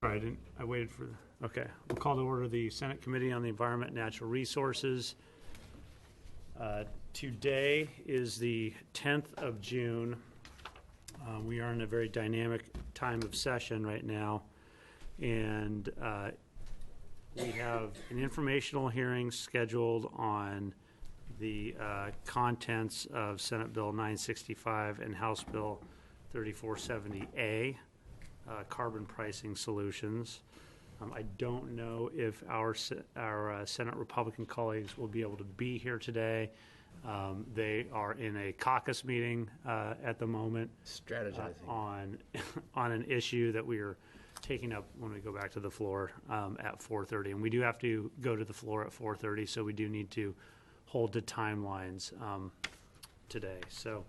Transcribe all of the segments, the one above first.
All right, I waited for, okay. We'll call to order the Senate Committee on the Environment and Natural Resources. Today is the 10th of June. We are in a very dynamic time of session right now, and we have an informational hearing scheduled on the contents of Senate Bill 965 and House Bill 3470A. Carbon pricing solutions. I don't know if our Senate Republican colleagues will be able to be here today. They are in a caucus meeting at the moment, strategizing on an issue that we are taking up when we go back to the floor at 4:30. And we do have to go to the floor at 4:30, so we do need to hold to timelines today. So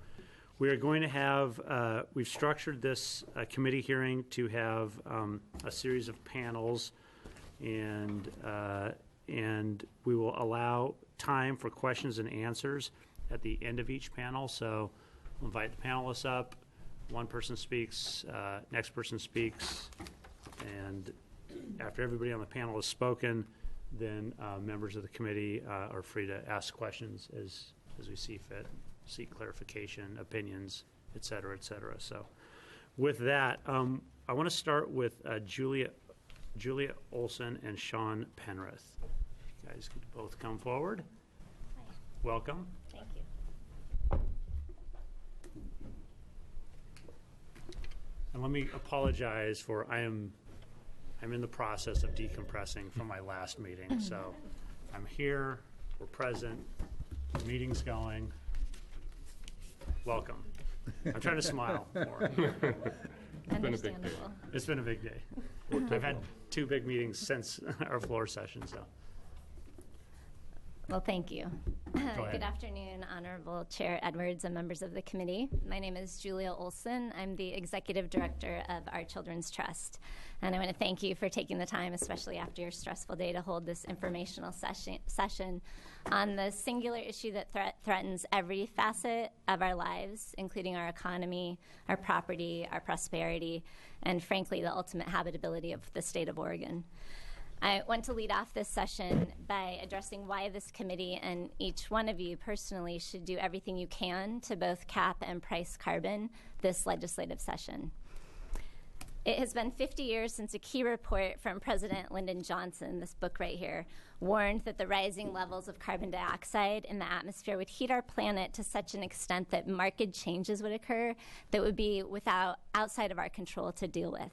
we are going to have, we've structured this committee hearing to have a series of panels, and we will allow time for questions and answers at the end of each panel. So we'll invite the panelists up, one person speaks, next person speaks, and after everybody on the panel has spoken, then members of the committee are free to ask questions as we see fit, seek clarification, opinions, et cetera, et cetera. So with that, I want to start with Julia Olson and Sean Penrith. You guys could both come forward. Hi. Welcome. Thank you. And let me apologize for I'm in the process of decompressing from my last meeting. So I'm here, we're present, the meeting's going. Welcome. I'm trying to smile more. It's been a big day. It's been a big day. I've had 2 big meetings since our floor session, so. Well, thank you. ahead. Good afternoon, Honorable Chair Edwards and members of the committee. My name is Julia Olson. I'm the Executive Director of Our Children's Trust. And I want to thank you for taking the time, especially after your stressful day, to hold this informational session on the singular issue that threatens every facet of our lives, including our economy, our property, our prosperity, and frankly, the ultimate habitability of the state of Oregon. I want to lead off this session by addressing why this committee and each one of you personally should do everything you can to both cap and price carbon this legislative session. It has been 50 years since a key report from President Lyndon Johnson, this book right here, warned that the rising levels of carbon dioxide in the atmosphere would heat our planet to such an extent that marked changes would occur that would be outside of our control to deal with.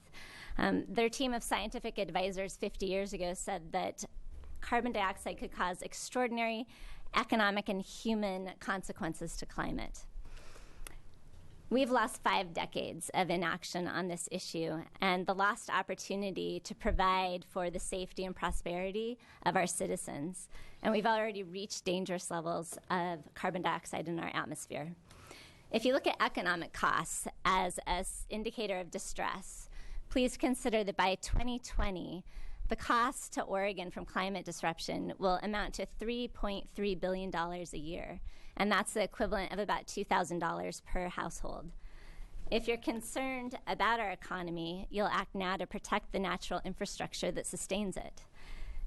Their team of scientific advisors 50 years ago said that carbon dioxide could cause extraordinary economic and human consequences to climate. We've lost 5 decades of inaction on this issue and the lost opportunity to provide for the safety and prosperity of our citizens. And we've already reached dangerous levels of carbon dioxide in our atmosphere. If you look at economic costs as an indicator of distress, please consider that by 2020, the cost to Oregon from climate disruption will amount to $3.3 billion a year, and that's the equivalent of about $2,000 per household. If you're concerned about our economy, you'll act now to protect the natural infrastructure that sustains it.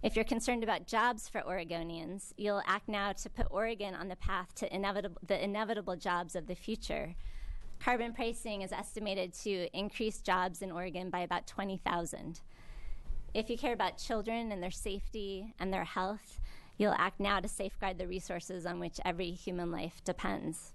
If you're concerned about jobs for Oregonians, you'll act now to put Oregon on the path to the inevitable jobs of the future. Carbon pricing is estimated to increase jobs in Oregon by about 20,000. If you care about children and their safety and their health, you'll act now to safeguard the resources on which every human life depends.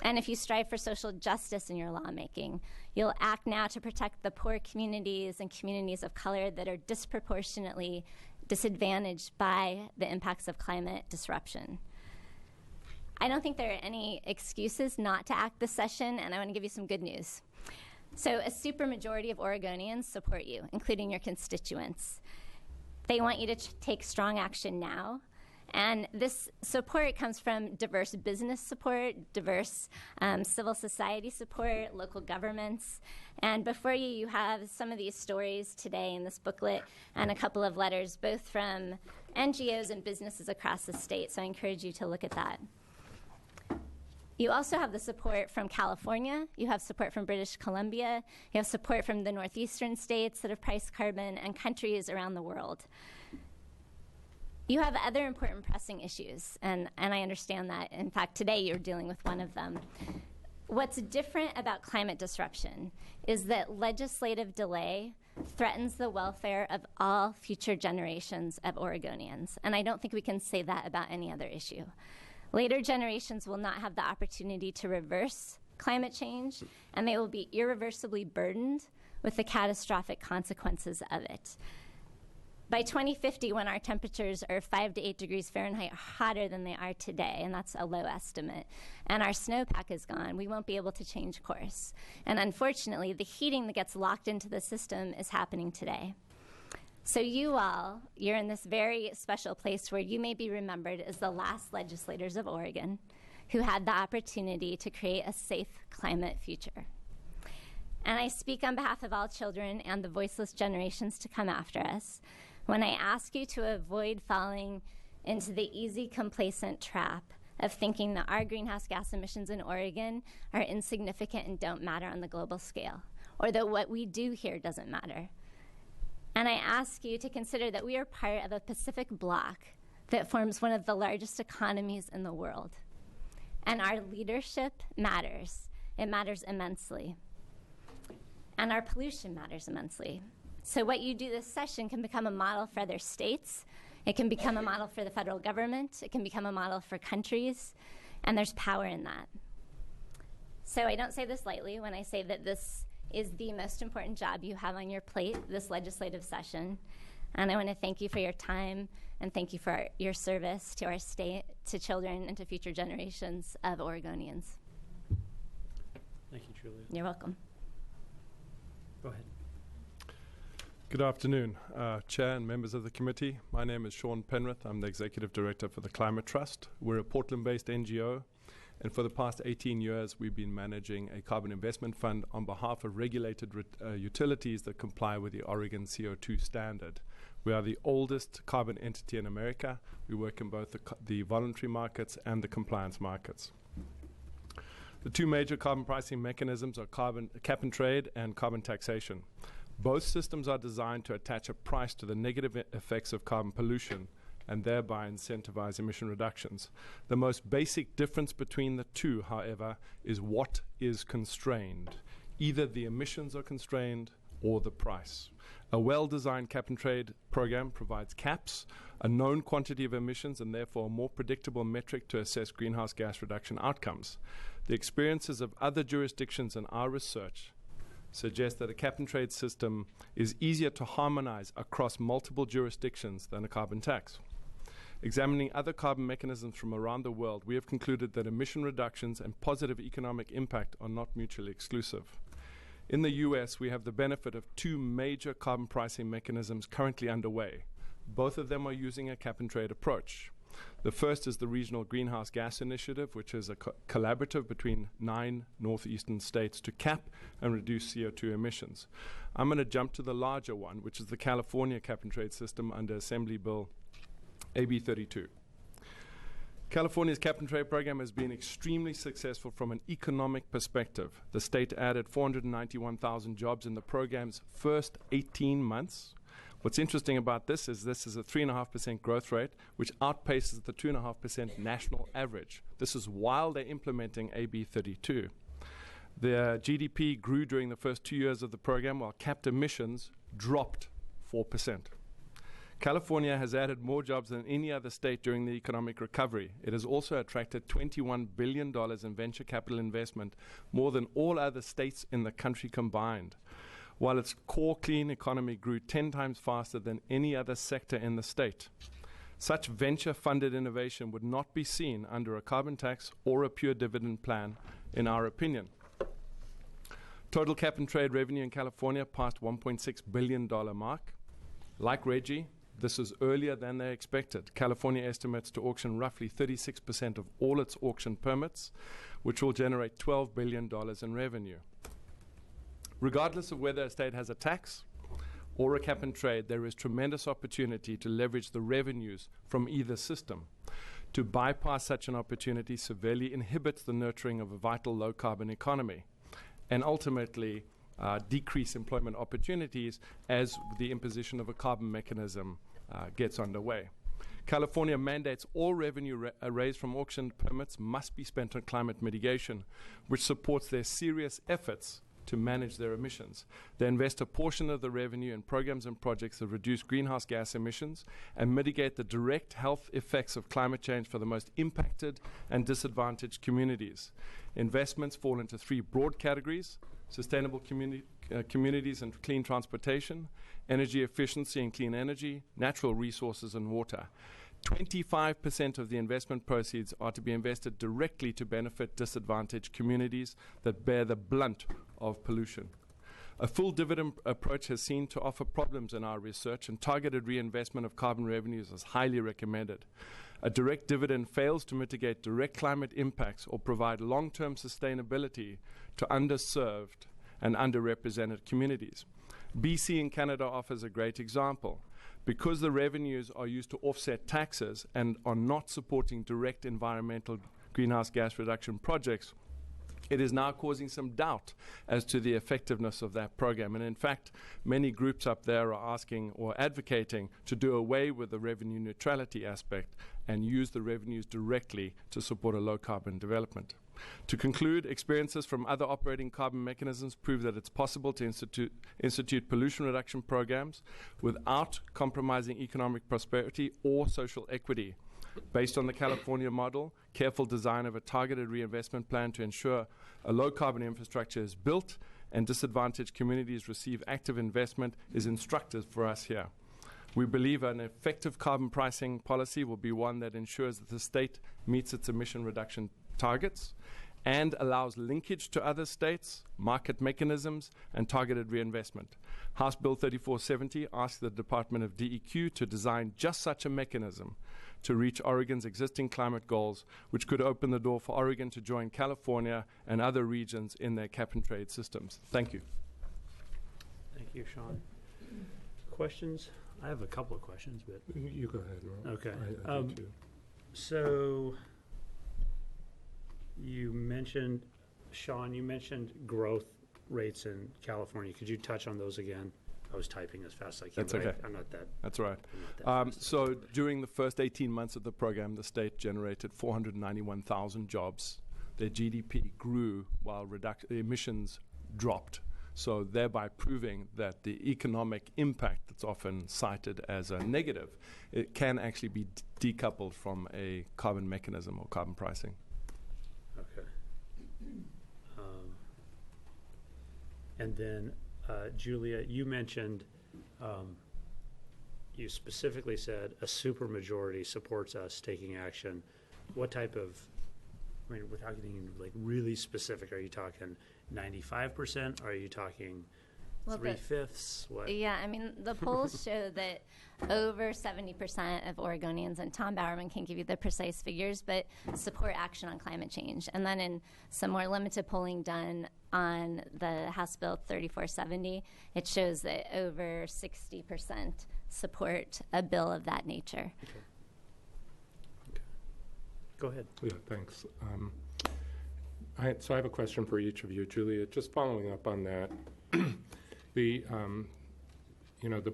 And if you strive for social justice in your lawmaking, you'll act now to protect the poor communities and communities of color that are disproportionately disadvantaged by the impacts of climate disruption. I don't think there are any excuses not to act this session, and I want to give you some good news. So a supermajority of Oregonians support you, including your constituents. They want you to take strong action now. And this support comes from diverse business support, diverse civil society support, local governments. And before you, you have some of these stories today in this booklet and a couple of letters, both from NGOs and businesses across the state. So I encourage you to look at that. You also have the support from California, you have support from British Columbia, you have support from the northeastern states that have priced carbon, and countries around the world. You have other important pressing issues, and I understand that. In fact, today you're dealing with one of them. What's different about climate disruption is that legislative delay threatens the welfare of all future generations of Oregonians, and I don't think we can say that about any other issue. Later generations will not have the opportunity to reverse climate change, and they will be irreversibly burdened with the catastrophic consequences of it. By 2050, when our temperatures are 5 to 8 degrees Fahrenheit hotter than they are today, and that's a low estimate, and our snowpack is gone, we won't be able to change course. And unfortunately, the heating that gets locked into the system is happening today. So you all, you're in this very special place where you may be remembered as the last legislators of Oregon who had the opportunity to create a safe climate future. And I speak on behalf of all children and the voiceless generations to come after us when I ask you to avoid falling into the easy, complacent trap of thinking that our greenhouse gas emissions in Oregon are insignificant and don't matter on the global scale, or that what we do here doesn't matter. And I ask you to consider that we are part of a Pacific bloc that forms one of the largest economies in the world. And our leadership matters. It matters immensely. And our pollution matters immensely. So what you do this session can become a model for other states. It can become a model for the federal government. It can become a model for countries. And there's power in that. So I don't say this lightly when I say that this is the most important job you have on your plate this legislative session. And I want to thank you for your time and thank you for your service to our state, to children, and to future generations of Oregonians. Thank you, Julia. You're welcome. Go ahead. Good afternoon, Chair and members of the committee. My name is Sean Penrith. I'm the Executive Director for the Climate Trust. We're a Portland-based NGO, and for the past 18 years, we've been managing a carbon investment fund on behalf of regulated utilities that comply with the Oregon CO2 standard. We are the oldest carbon entity in America. We work in both the voluntary markets and the compliance markets. The two major carbon pricing mechanisms are carbon cap and trade and carbon taxation. Both systems are designed to attach a price to the negative effects of carbon pollution and thereby incentivize emission reductions. The most basic difference between the two, however, is what is constrained. Either the emissions are constrained or the price. A well-designed cap and trade program provides caps, a known quantity of emissions, and therefore a more predictable metric to assess greenhouse gas reduction outcomes. The experiences of other jurisdictions and our research suggest that a cap and trade system is easier to harmonize across multiple jurisdictions than a carbon tax. Examining other carbon mechanisms from around the world, we have concluded that emission reductions and positive economic impact are not mutually exclusive. In the US, we have the benefit of two major carbon pricing mechanisms currently underway. Both of them are using a cap and trade approach. The first is the Regional Greenhouse Gas Initiative, which is a collaborative between 9 northeastern states to cap and reduce CO2 emissions. I'm going to jump to the larger one, which is the California cap and trade system under Assembly Bill AB 32. California's cap and trade program has been extremely successful from an economic perspective. The state added 491,000 jobs in the program's first 18 months. What's interesting about this is a 3.5% growth rate, which outpaces the 2.5% national average. This is while they're implementing AB 32. The GDP grew during the first 2 years of the program, while capped emissions dropped 4%. California has added more jobs than any other state during the economic recovery. It has also attracted $21 billion in venture capital investment, more than all other states in the country combined. While its core clean economy grew 10 times faster than any other sector in the state. Such venture-funded innovation would not be seen under a carbon tax or a pure dividend plan, in our opinion. Total cap and trade revenue in California passed $1.6 billion mark. Like Reggie, this is earlier than they expected. California estimates to auction roughly 36% of all its auction permits, which will generate $12 billion in revenue. Regardless of whether a state has a tax or a cap and trade, there is tremendous opportunity to leverage the revenues from either system. To bypass such an opportunity severely inhibits the nurturing of a vital low-carbon economy and ultimately decrease employment opportunities as the imposition of a carbon mechanism gets underway. California mandates all revenue raised from auction permits must be spent on climate mitigation, which supports their serious efforts to manage their emissions. They invest a portion of the revenue in programs and projects that reduce greenhouse gas emissions and mitigate the direct health effects of climate change for the most impacted and disadvantaged communities. Investments fall into three broad categories: sustainable communities and clean transportation, energy efficiency and clean energy, natural resources and water. 25% of the investment proceeds are to be invested directly to benefit disadvantaged communities that bear the brunt of pollution. A full dividend approach has seen to offer problems in our research, and targeted reinvestment of carbon revenues is highly recommended. A direct dividend fails to mitigate direct climate impacts or provide long-term sustainability to underserved and underrepresented communities. BC in Canada offers a great example. Because the revenues are used to offset taxes and are not supporting direct environmental greenhouse gas reduction projects, it is now causing some doubt as to the effectiveness of that program. And in fact, many groups up there are asking or advocating to do away with the revenue neutrality aspect and use the revenues directly to support a low-carbon development. To conclude, experiences from other operating carbon mechanisms prove that it's possible to institute pollution reduction programs without compromising economic prosperity or social equity. Based on the California model, careful design of a targeted reinvestment plan to ensure a low-carbon infrastructure is built and disadvantaged communities receive active investment is instructive for us here. We believe an effective carbon pricing policy will be one that ensures that the state meets its emission reduction targets and allows linkage to other states, market mechanisms, and targeted reinvestment. House Bill 3470 asks the Department of DEQ to design just such a mechanism to reach Oregon's existing climate goals, which could open the door for Oregon to join California and other regions in their cap-and-trade systems. Thank you. Thank you, Sean. Questions? I have a couple of questions, but You go ahead, Ron. okay. I do too. So you mentioned, Sean, you mentioned growth rates in California. Could you touch on those again? I was typing as fast as I can. That's okay. I'm not that. That's right. I'm not that fast. So during the first 18 months of the program, the state generated 491,000 jobs. Their GDP grew while the emissions dropped. So thereby proving that the economic impact that's often cited as a negative, it can actually be decoupled from a carbon mechanism or carbon pricing. Okay. And then, Julia, you mentioned, you specifically said a supermajority supports us taking action. What type of, I mean, without getting like really specific, are you talking 95%? Are you talking three-fifths? What? Yeah, I mean, the polls show that over 70% of Oregonians, and Tom Bowerman can give you the precise figures, but support action on climate change. And then in some more limited polling done on the House Bill 3470, it shows that over 60% support a bill of that nature. Okay. Okay. Go ahead. Yeah, thanks. So I have a question for each of you. Julia, just following up on that, the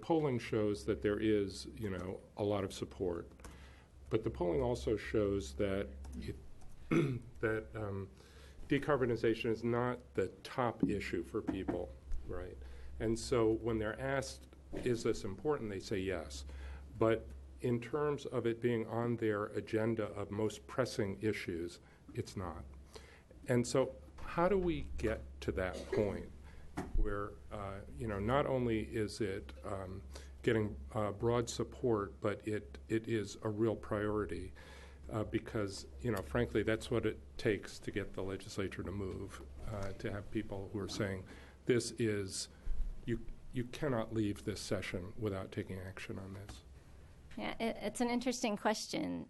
polling shows that there is, a lot of support, but the polling also shows that decarbonization is not the top issue for people, right? And so when they're asked, is this important, they say yes. But in terms of it being on their agenda of most pressing issues, it's not. And so how do we get to that point where, not only is it getting broad support, but it is a real priority because, frankly, that's what it takes to get the legislature to move, to have people who are saying, this is, you cannot leave this session without taking action on this. Yeah, it's an interesting question.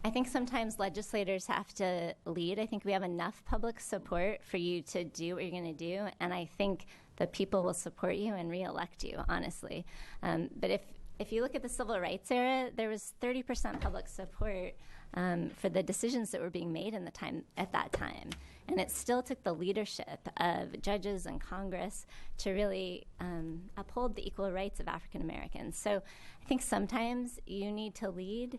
I think sometimes legislators have to lead. I think we have enough public support for you to do what you're going to do, and I think the people will support you and reelect you, honestly. But if you look at the civil rights era, there was 30% public support for the decisions that were being made at that time. And it still took the leadership of judges and Congress to really uphold the equal rights of African Americans. So I think sometimes you need to lead,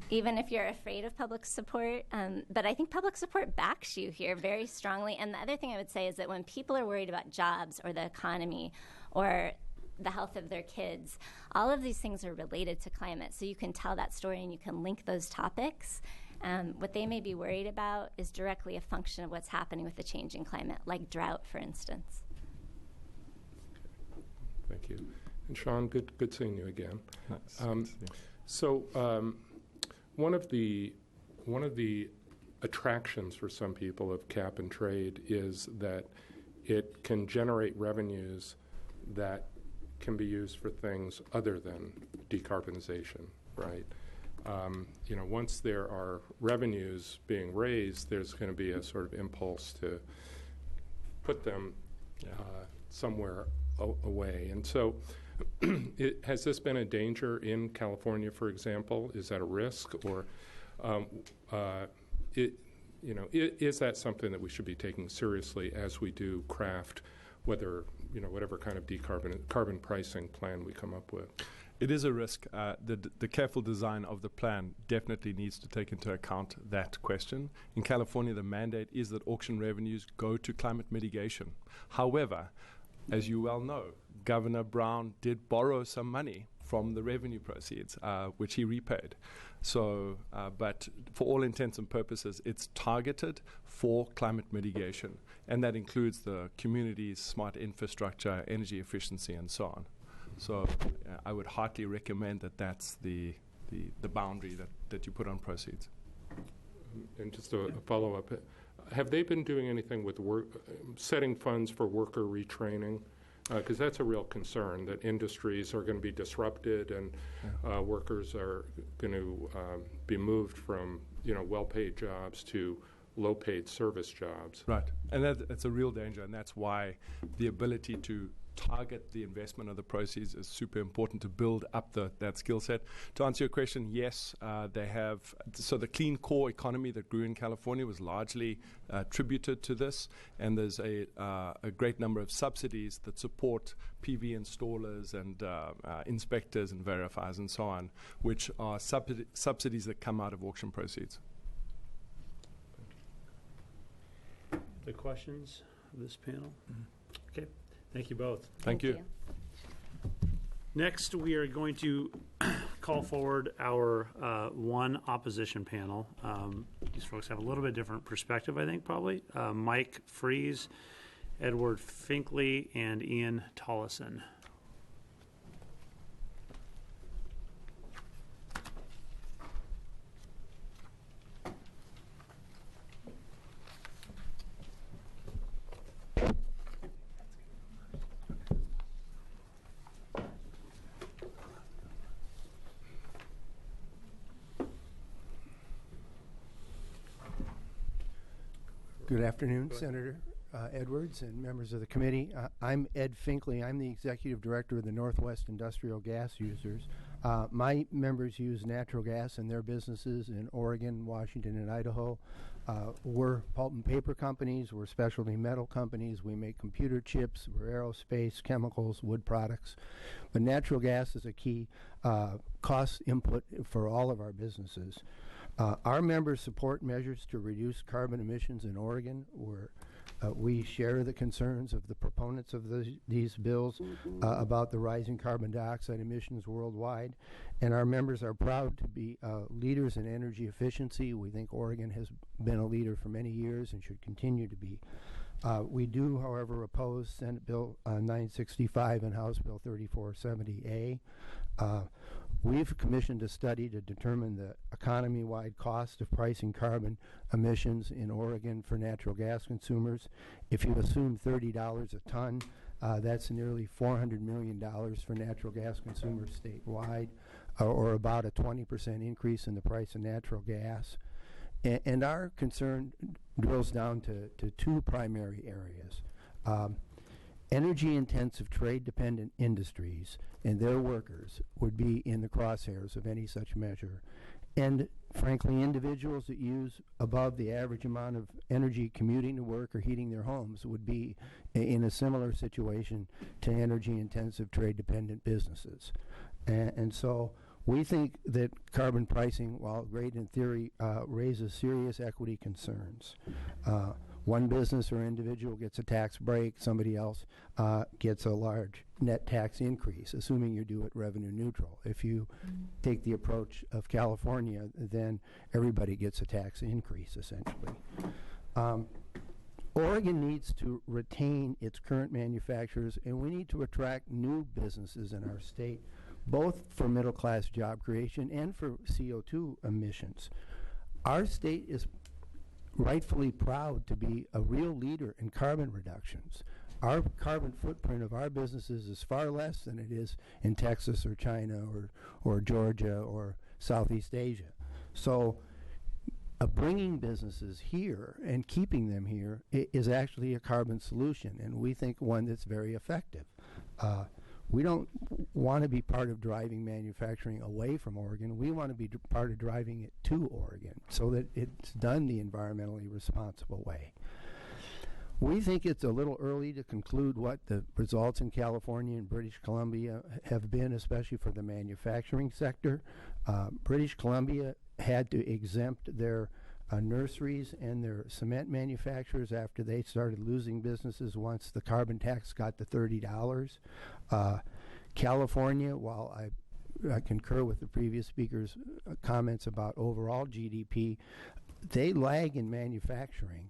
even if you're afraid of public support. But I think public support backs you here very strongly. And the other thing I would say is that when people are worried about jobs or the economy or the health of their kids, all of these things are related to climate. So you can tell that story and you can link those topics. What they may be worried about is directly a function of what's happening with the changing climate, like drought, for instance. Thank you. And Sean, good seeing you again. Nice. So one of the attractions for some people of cap and trade is that it can generate revenues that can be used for things other than decarbonization, right? Once there are revenues being raised, there's going to be a sort of impulse to put them somewhere away. And so has this been a danger in California, for example? Is that a risk? Or is that something that we should be taking seriously as we do craft whatever kind of carbon pricing plan we come up with? It is a risk. The careful design of the plan definitely needs to take into account that question. In California, the mandate is that auction revenues go to climate mitigation. However, as you well know, Governor Brown did borrow some money from the revenue proceeds, which he repaid. So, but for all intents and purposes, it's targeted for climate mitigation, and that includes the community's smart infrastructure, energy efficiency, and so on. So I would heartily recommend that that's the boundary that you put on proceeds. And just a follow-up, have they been doing anything with setting funds for worker retraining? Because that's a real concern, that industries are going to be disrupted and workers are going to be moved from well-paid jobs to low-paid service jobs. Right, and that's a real danger, and that's why the ability to target the investment of the proceeds is super important to build up that skill set. To answer your question, yes, they have. So the clean core economy that grew in California was largely attributed to this, and there's a great number of subsidies that support PV installers and inspectors and verifiers and so on, which are subsidies that come out of auction proceeds. The questions of this panel? Okay. Thank you both. Thank you. Next, we are going to call forward our one opposition panel. These folks have a little bit different perspective, I think, probably. Mike Fries, Edward Finkley, and Ian Tollison. Good afternoon, Senator Edwards and members of the committee. I'm Ed Finkley. I'm the Executive Director of the Northwest Industrial Gas Users. My members use natural gas in their businesses in Oregon, Washington, and Idaho. We're pulp and paper companies. We're specialty metal companies. We make computer chips. We're aerospace, chemicals, wood products. But natural gas is a key cost input for all of our businesses. Our members support measures to reduce carbon emissions in Oregon. We share the concerns of the proponents of these bills about the rising carbon dioxide emissions worldwide. And our members are proud to be leaders in energy efficiency. We think Oregon has been a leader for many years and should continue to be. We do, however, oppose Senate Bill 965 and House Bill 3470A. We've commissioned a study to determine the economy-wide cost of pricing carbon emissions in Oregon for natural gas consumers. If you assume $30 a ton, that's nearly $400 million for natural gas consumers statewide, or about a 20% increase in the price of natural gas. And our concern drills down to two primary areas. energy-intensive, trade-dependent industries and their workers would be in the crosshairs of any such measure. And frankly, individuals that use above the average amount of energy commuting to work or heating their homes would be in a similar situation to energy-intensive, trade-dependent businesses. And so we think that carbon pricing, while great in theory, raises serious equity concerns. One business or individual gets a tax break, somebody else gets a large net tax increase, assuming you do it revenue neutral. If you take the approach of California, then everybody gets a tax increase, essentially. Oregon needs to retain its current manufacturers, and we need to attract new businesses in our state, both for middle-class job creation and for CO2 emissions. Our state is rightfully proud to be a real leader in carbon reductions. Our carbon footprint of our businesses is far less than it is in Texas or China or Georgia or Southeast Asia. So bringing businesses here and keeping them here is actually a carbon solution, and we think one that's very effective. We don't want to be part of driving manufacturing away from Oregon. We want to be part of driving it to Oregon so that it's done the environmentally responsible way. We think it's a little early to conclude what the results in California and British Columbia have been, especially for the manufacturing sector. British Columbia had to exempt their nurseries and their cement manufacturers after they started losing businesses once the carbon tax got to $30. California, while I concur with the previous speaker's comments about overall GDP, they lag in manufacturing,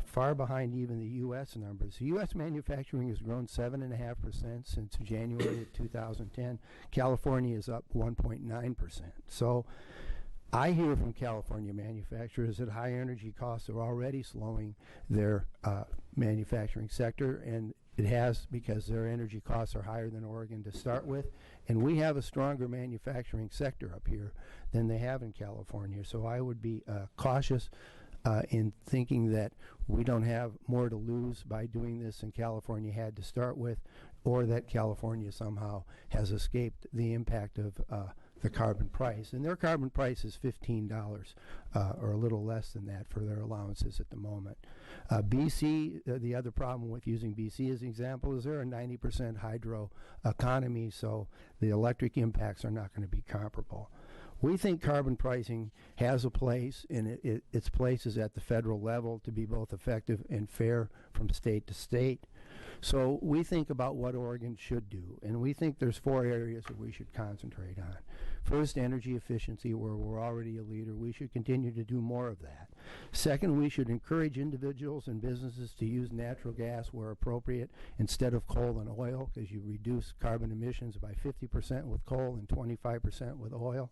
far behind even the U.S. numbers. U.S. manufacturing has grown 7.5% since January of 2010. California is up 1.9%. So I hear from California manufacturers that high energy costs are already slowing their manufacturing sector, and it has because their energy costs are higher than Oregon to start with, and we have a stronger manufacturing sector up here than they have in California. So I would be cautious in thinking that we don't have more to lose by doing this than California had to start with, or that California somehow has escaped the impact of the carbon price. And their carbon price is $15 or a little less than that for their allowances at the moment. BC, the other problem with using BC as an example is they're a 90% hydro economy, so the electric impacts are not going to be comparable. We think carbon pricing has a place, and its place is at the federal level to be both effective and fair from state to state. So we think about what Oregon should do, and we think there's 4 areas that we should concentrate on. First, energy efficiency, where we're already a leader. We should continue to do more of that. Second, we should encourage individuals and businesses to use natural gas where appropriate instead of coal and oil, because you reduce carbon emissions by 50% with coal and 25% with oil.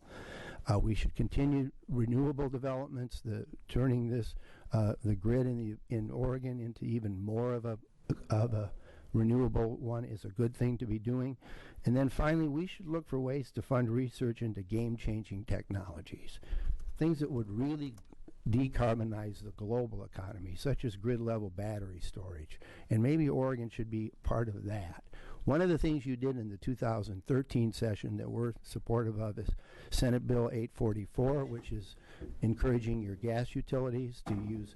We should continue renewable developments, turning the grid in Oregon into even more of a renewable one is a good thing to be doing. And then finally, we should look for ways to fund research into game-changing technologies, things that would really decarbonize the global economy, such as grid-level battery storage. And maybe Oregon should be part of that. One of the things you did in the 2013 session that we're supportive of is Senate Bill 844, which is encouraging your gas utilities to use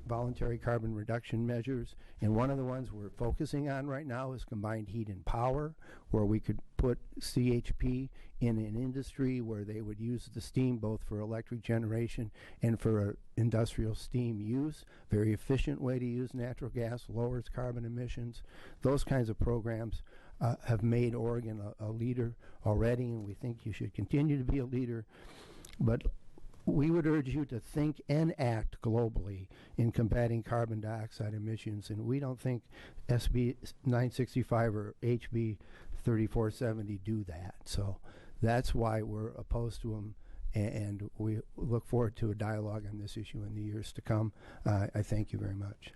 voluntary carbon reduction measures. And one of the ones we're focusing on right now is combined heat and power, where we could put CHP in an industry where they would use the steam both for electric generation and for industrial steam use. Very efficient way to use natural gas, lowers carbon emissions. Those kinds of programs have made Oregon a leader already, and we think you should continue to be a leader. But we would urge you to think and act globally in combating carbon dioxide emissions, and we don't think SB 965 or HB 3470 do that. So that's why we're opposed to them, and we look forward to a dialogue on this issue in the years to come. I thank you very much.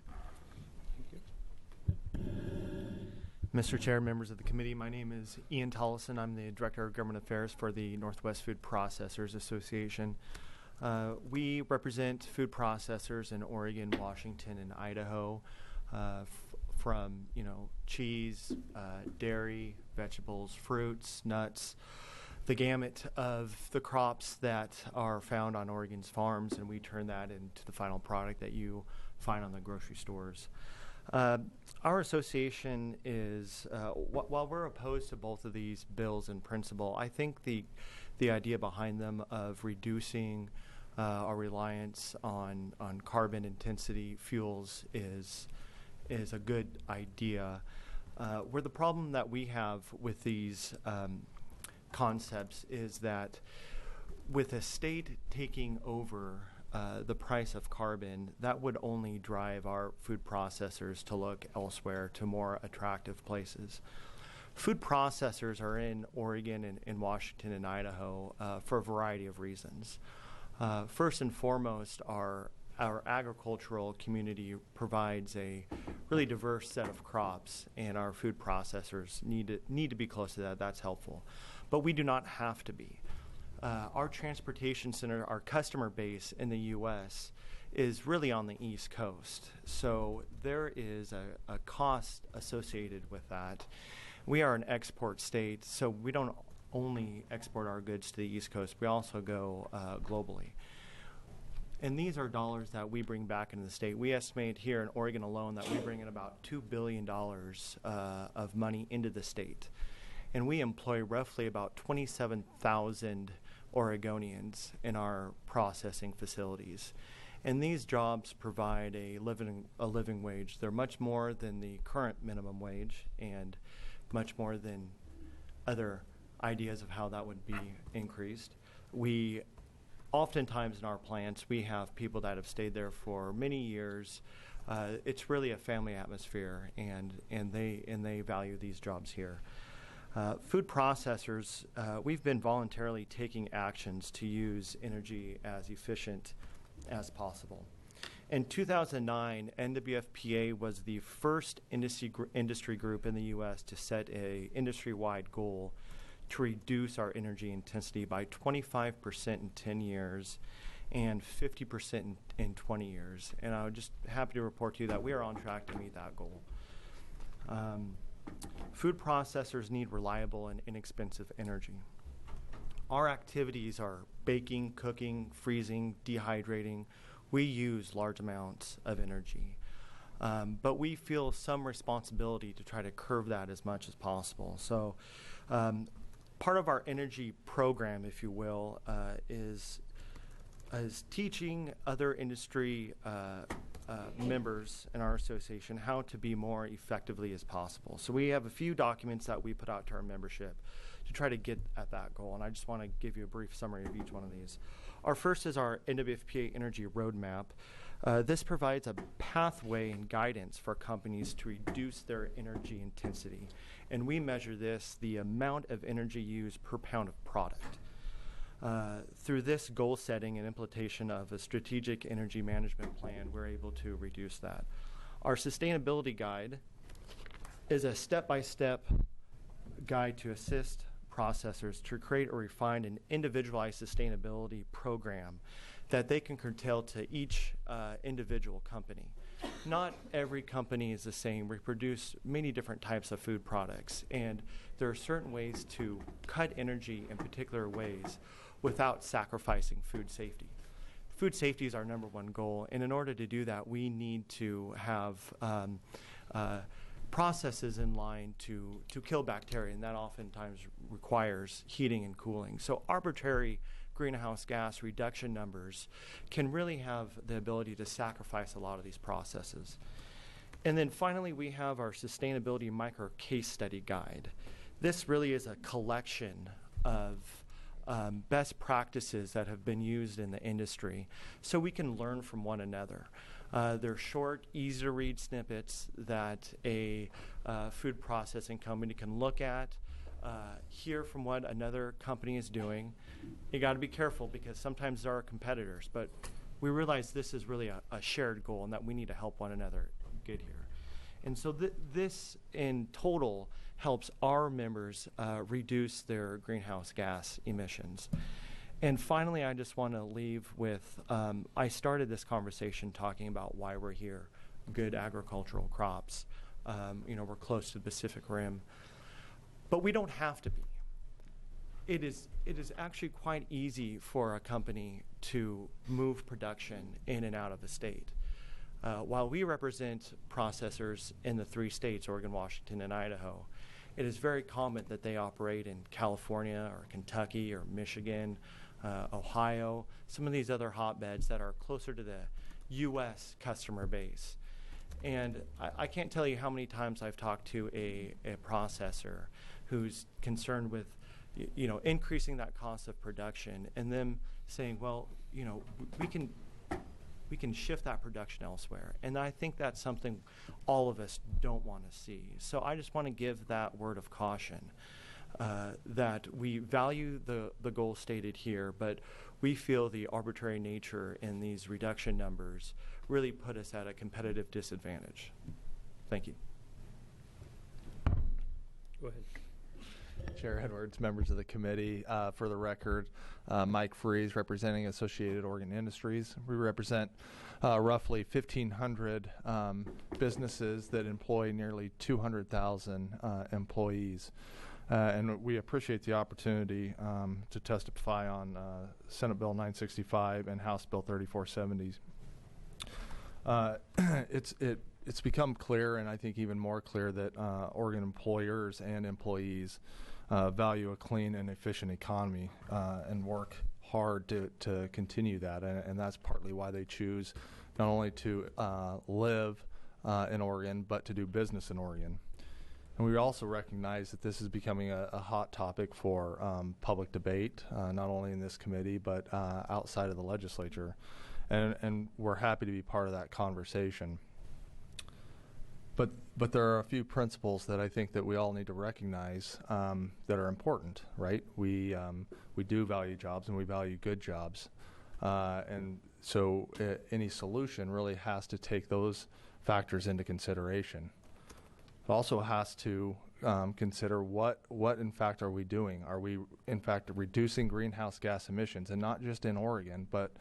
Mr. Chair, members of the committee, my name is Ian Tollison. I'm the Director of Government Affairs for the Northwest Food Processors Association. We represent food processors in Oregon, Washington, and Idaho. from, cheese, dairy, vegetables, fruits, nuts, the gamut of the crops that are found on Oregon's farms, and we turn that into the final product that you find on the grocery stores. Our association is, while we're opposed to both of these bills in principle, I think the idea behind them of reducing our reliance on carbon intensity fuels is a good idea. Where the problem that we have with these concepts is that with a state taking over the price of carbon, that would only drive our food processors to look elsewhere to more attractive places. Food processors are in Oregon and Washington and Idaho for a variety of reasons. First and foremost, our agricultural community provides a really diverse set of crops, and our food processors need to be close to that. That's helpful. But we do not have to be. Our transportation center, our customer base in the U.S. is really on the East Coast. So there is a cost associated with that. We are an export state, so we don't only export our goods to the East Coast, we also go globally. And these are dollars that we bring back into the state. We estimate here in Oregon alone that we bring in about $2 billion of money into the state. And we employ roughly about 27,000 Oregonians in our processing facilities. And these jobs provide a living wage. They're much more than the current minimum wage and much more than other ideas of how that would be increased. We oftentimes in our plants, we have people that have stayed there for many years. It's really a family atmosphere, and they value these jobs here. Food processors, we've been voluntarily taking actions to use energy as efficient as possible. In 2009, NWFPA was the first industry group in the U.S. to set a industry-wide goal to reduce our energy intensity by 25% in 10 years and 50% in 20 years. And I'm just happy to report to you that we are on track to meet that goal. Food processors need reliable and inexpensive energy. Our activities are baking, cooking, freezing, dehydrating. We use large amounts of energy. But we feel some responsibility to try to curb that as much as possible. So part of our energy program, if you will, is teaching other industry members in our association how to be more effectively as possible. So we have a few documents that we put out to our membership to try to get at that goal, and I just want to give you a brief summary of each one of these. Our first is our NWFPA Energy Roadmap. This provides a pathway and guidance for companies to reduce their energy intensity, and we measure this, the amount of energy used per pound of product. Through this goal setting and implementation of a strategic energy management plan, we're able to reduce that. Our sustainability guide is a step-by-step guide to assist processors to create or refine an individualized sustainability program that they can curtail to each individual company. Not every company is the same. We produce many different types of food products, and there are certain ways to cut energy in particular ways without sacrificing food safety. Food safety is our number one goal, and in order to do that, we need to have processes in line to kill bacteria, and that oftentimes requires heating and cooling. So arbitrary greenhouse gas reduction numbers can really have the ability to sacrifice a lot of these processes. And then finally, we have our sustainability micro case study guide. This really is a collection of best practices that have been used in the industry so we can learn from one another. They're short, easy to read snippets that a food processing company can look at, hear from what another company is doing. You got to be careful because sometimes there are competitors, but we realize this is really a shared goal and that we need to help one another get here. And so this in total helps our members reduce their greenhouse gas emissions. And finally, I just want to leave with, I started this conversation talking about why we're here, good agricultural crops. We're close to the Pacific Rim. But we don't have to be. It is actually quite easy for a company to move production in and out of the state. While we represent processors in the 3 states, Oregon, Washington, and Idaho, it is very common that they operate in California or Kentucky or Michigan, Ohio, some of these other hotbeds that are closer to the U.S. customer base. And I can't tell you how many times I've talked to a processor who's concerned with increasing that cost of production, and them saying, well, we can shift that production elsewhere. And I think that's something all of us don't want to see. So I just want to give that word of caution, that we value the goal stated here, but we feel the arbitrary nature in these reduction numbers really put us at a competitive disadvantage. Thank you. Go ahead. Chair Edwards, members of the committee, for the record, Mike Freeze, representing Associated Oregon Industries. We represent roughly 1,500 businesses that employ nearly 200,000 employees. And we appreciate the opportunity to testify on Senate Bill 965 and House Bill 3470. It's become clear, and I think even more clear, that Oregon employers and employees value a clean and efficient economy and work hard to continue that. And that's partly why they choose not only to live in Oregon, but to do business in Oregon. And we also recognize that this is becoming a hot topic for public debate, not only in this committee, but outside of the legislature. And we're happy to be part of that conversation. But there are a few principles that I think that we all need to recognize that are important, right? We do value jobs, and we value good jobs. And so any solution really has to take those factors into consideration. It also has to consider what in fact are we doing? Are we in fact reducing greenhouse gas emissions, and not just in Oregon, but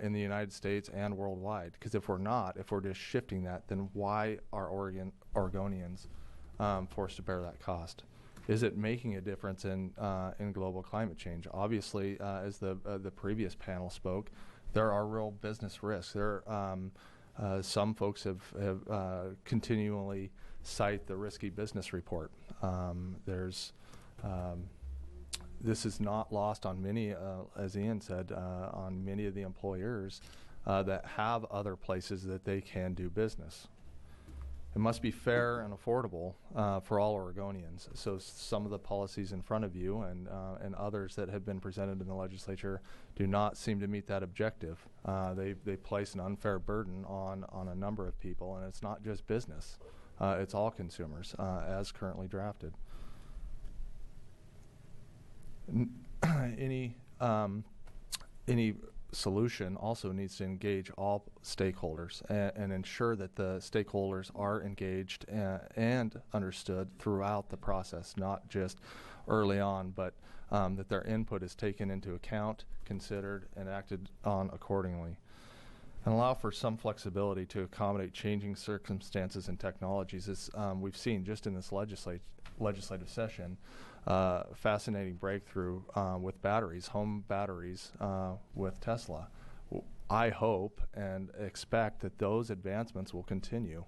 in the United States and worldwide? Because if we're not, if we're just shifting that, then why are Oregonians forced to bear that cost? Is it making a difference in global climate change? Obviously, as the previous panel spoke, there are real business risks. There, some folks have continually cite the risky business report. This is not lost on many, as Ian said, on many of the employers that have other places that they can do business. It must be fair and affordable for all Oregonians. So some of the policies in front of you and others that have been presented in the legislature do not seem to meet that objective. They place an unfair burden on a number of people, and it's not just business. It's all consumers, as currently drafted. Any solution also needs to engage all stakeholders and ensure that the stakeholders are engaged and understood throughout the process, not just early on, but that their input is taken into account, considered, and acted on accordingly. And allow for some flexibility to accommodate changing circumstances and technologies. As we've seen just in this legislative session, fascinating breakthrough with batteries, home batteries with Tesla. I hope and expect that those advancements will continue,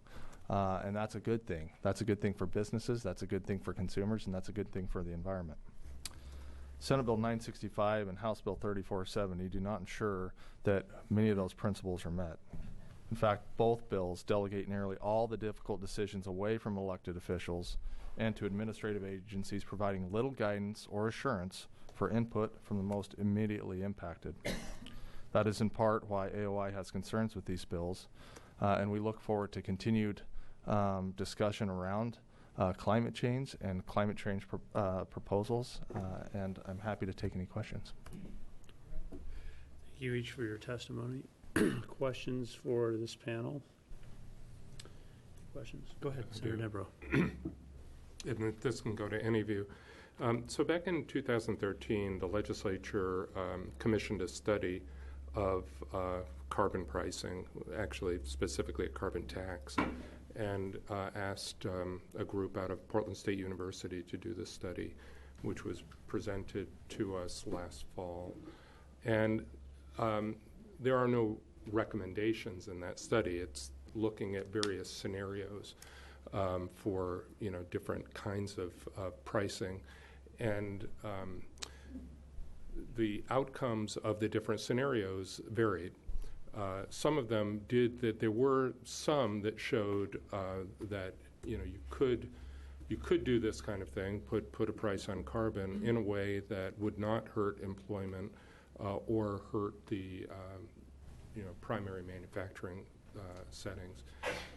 and that's a good thing. That's a good thing for businesses, that's a good thing for consumers, and that's a good thing for the environment. Senate Bill 965 and House Bill 3470 do not ensure that many of those principles are met. In fact, both bills delegate nearly all the difficult decisions away from elected officials and to administrative agencies, providing little guidance or assurance for input from the most immediately impacted. That is in part why AOI has concerns with these bills, and we look forward to continued discussion around climate change and climate change proposals, and I'm happy to take any questions. Thank you each for your testimony. Questions for this panel? Questions? Go ahead, Senator Nebro. And this can go to any of you. So back in 2013, the legislature commissioned a study of carbon pricing, actually specifically a carbon tax. and asked a group out of Portland State University to do this study, which was presented to us last fall. And there are no recommendations in that study. It's looking at various scenarios for different kinds of pricing, and the outcomes of the different scenarios varied. Some of them did that. There were some that showed that you could do this kind of thing, put a price on carbon in a way that would not hurt employment or hurt the primary manufacturing settings.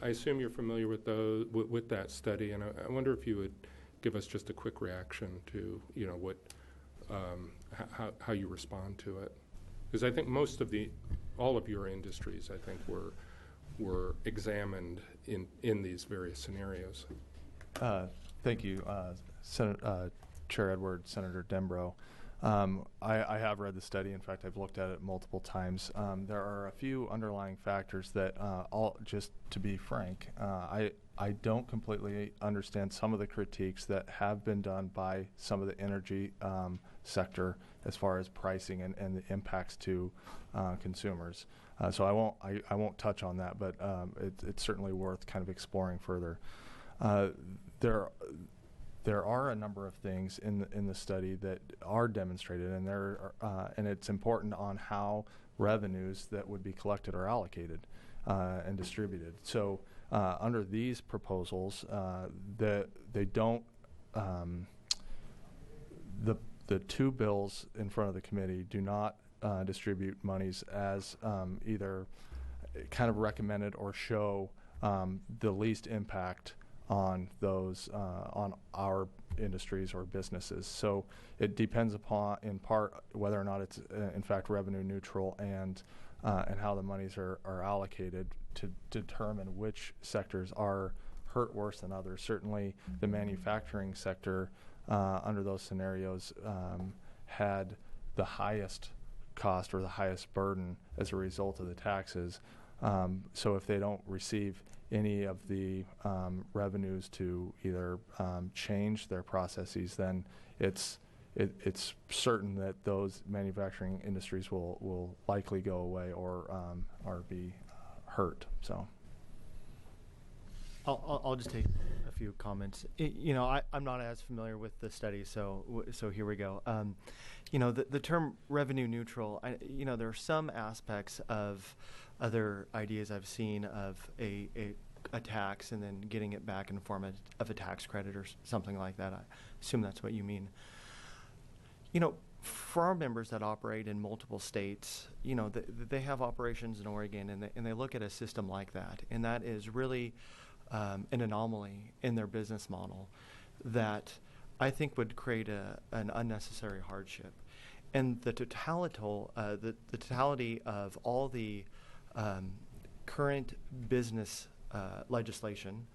I assume you're familiar with those with that study, and I wonder if you would give us just a quick reaction to what how you respond to it, because I think all of your industries, I think, were examined in these various scenarios. Thank you, Chair Edward, Senator Dembro. I have read the study. In fact, I've looked at it multiple times. There are a few underlying factors that, just to be frank, I don't completely understand some of the critiques that have been done by some of the energy sector as far as pricing and the impacts to consumers. So I won't touch on that, but it's certainly worth kind of exploring further. There are a number of things in the study that are demonstrated, and it's important on how revenues that would be collected are allocated and distributed. So under these proposals, they don't. The two bills in front of the committee do not distribute monies as either kind of recommended or show the least impact on those on our industries or businesses. So it depends upon, in part, whether or not it's in fact revenue neutral and how the monies are allocated to determine which sectors are hurt worse than others. Certainly, the manufacturing sector under those scenarios had the highest cost or the highest burden as a result of the taxes. So if they don't receive any of the revenues to either change their processes, then it's certain that those manufacturing industries will likely go away or be hurt. So I'll just take a few comments. I'm not as familiar with the study, so here we go. The term revenue neutral, there are some aspects of other ideas I've seen of a tax and then getting it back in the form of a tax credit or something like that. I assume that's what you mean. For our members that operate in multiple states, they have operations in Oregon, and they look at a system like that, and that is really an anomaly in their business model that I think would create an unnecessary hardship. And the totality of all the current business legislation,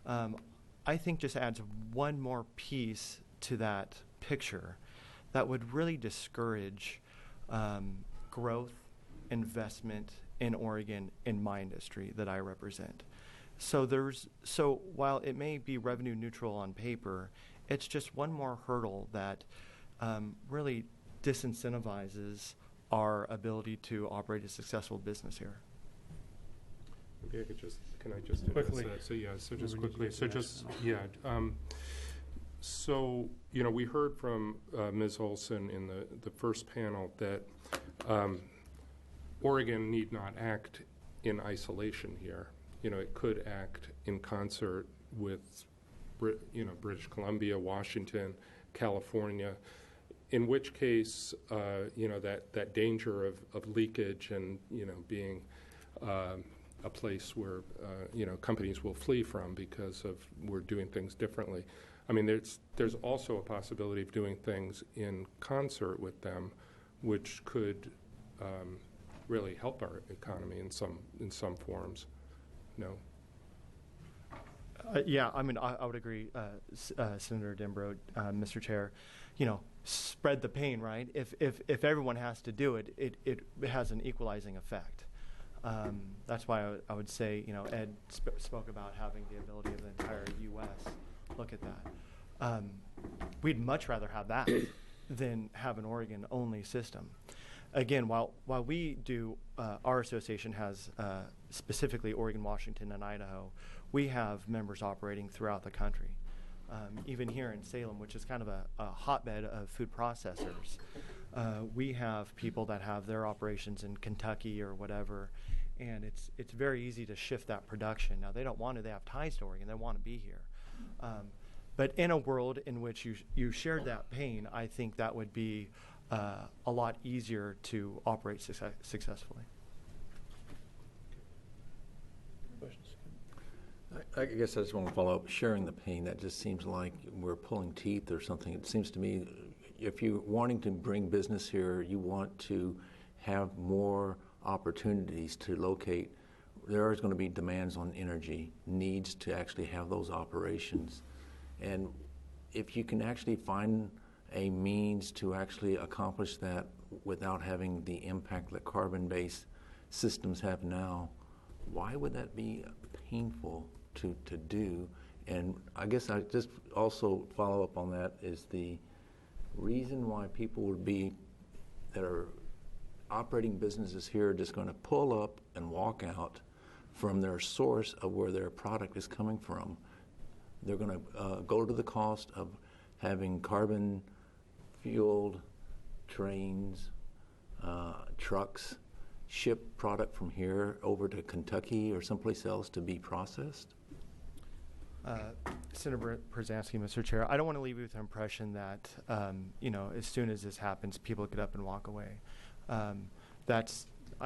I think just adds one more piece to that picture that would really discourage growth, investment in Oregon in my industry that I represent. So while it may be revenue neutral on paper, it's just one more hurdle that really disincentivizes our ability to operate a successful business here. Maybe can I just quickly? So we heard from Ms. Olson in the first panel that Oregon need not act in isolation here. It could act in concert with British Columbia, Washington, California, in which case that danger of leakage and being a place where companies will flee from because we're doing things differently. I mean, there's also a possibility of doing things in concert with them, which could really help our economy in some forms. No. Yeah, I mean, I would agree, Senator Dembro, Mr. Chair. Spread the pain, right? If everyone has to do it, it has an equalizing effect. That's why I would say, Ed spoke about having the ability of the entire U.S. look at that. We'd much rather have that than have an Oregon-only system. Again, while we do, our association has specifically Oregon, Washington, and Idaho, we have members operating throughout the country. Even here in Salem, which is kind of a hotbed of food processors, we have people that have their operations in Kentucky or whatever, and it's very easy to shift that production. Now, they don't want to. They have ties to Oregon. They want to be here. But in a world in which you shared that pain, I think that would be a lot easier to operate successfully. I guess I just want to follow up. Sharing the pain, that just seems like we're pulling teeth or something. It seems to me if you're wanting to bring business here, you want to have more opportunities to locate. There is going to be demands on energy, needs to actually have those operations. And if you can actually find a means to actually accomplish that without having the impact that carbon-based systems have now, why would that be painful to do? And I guess I just also follow up on that is the reason why people would be that are operating businesses here are just going to pull up and walk out from their source of where their product is coming from. They're going to go to the cost of having carbon-fueled trains, trucks, ship product from here over to Kentucky or someplace else to be processed? Senator Przansky, Mr. Chair, I don't want to leave you with the impression that, as soon as this happens, people get up and walk away. I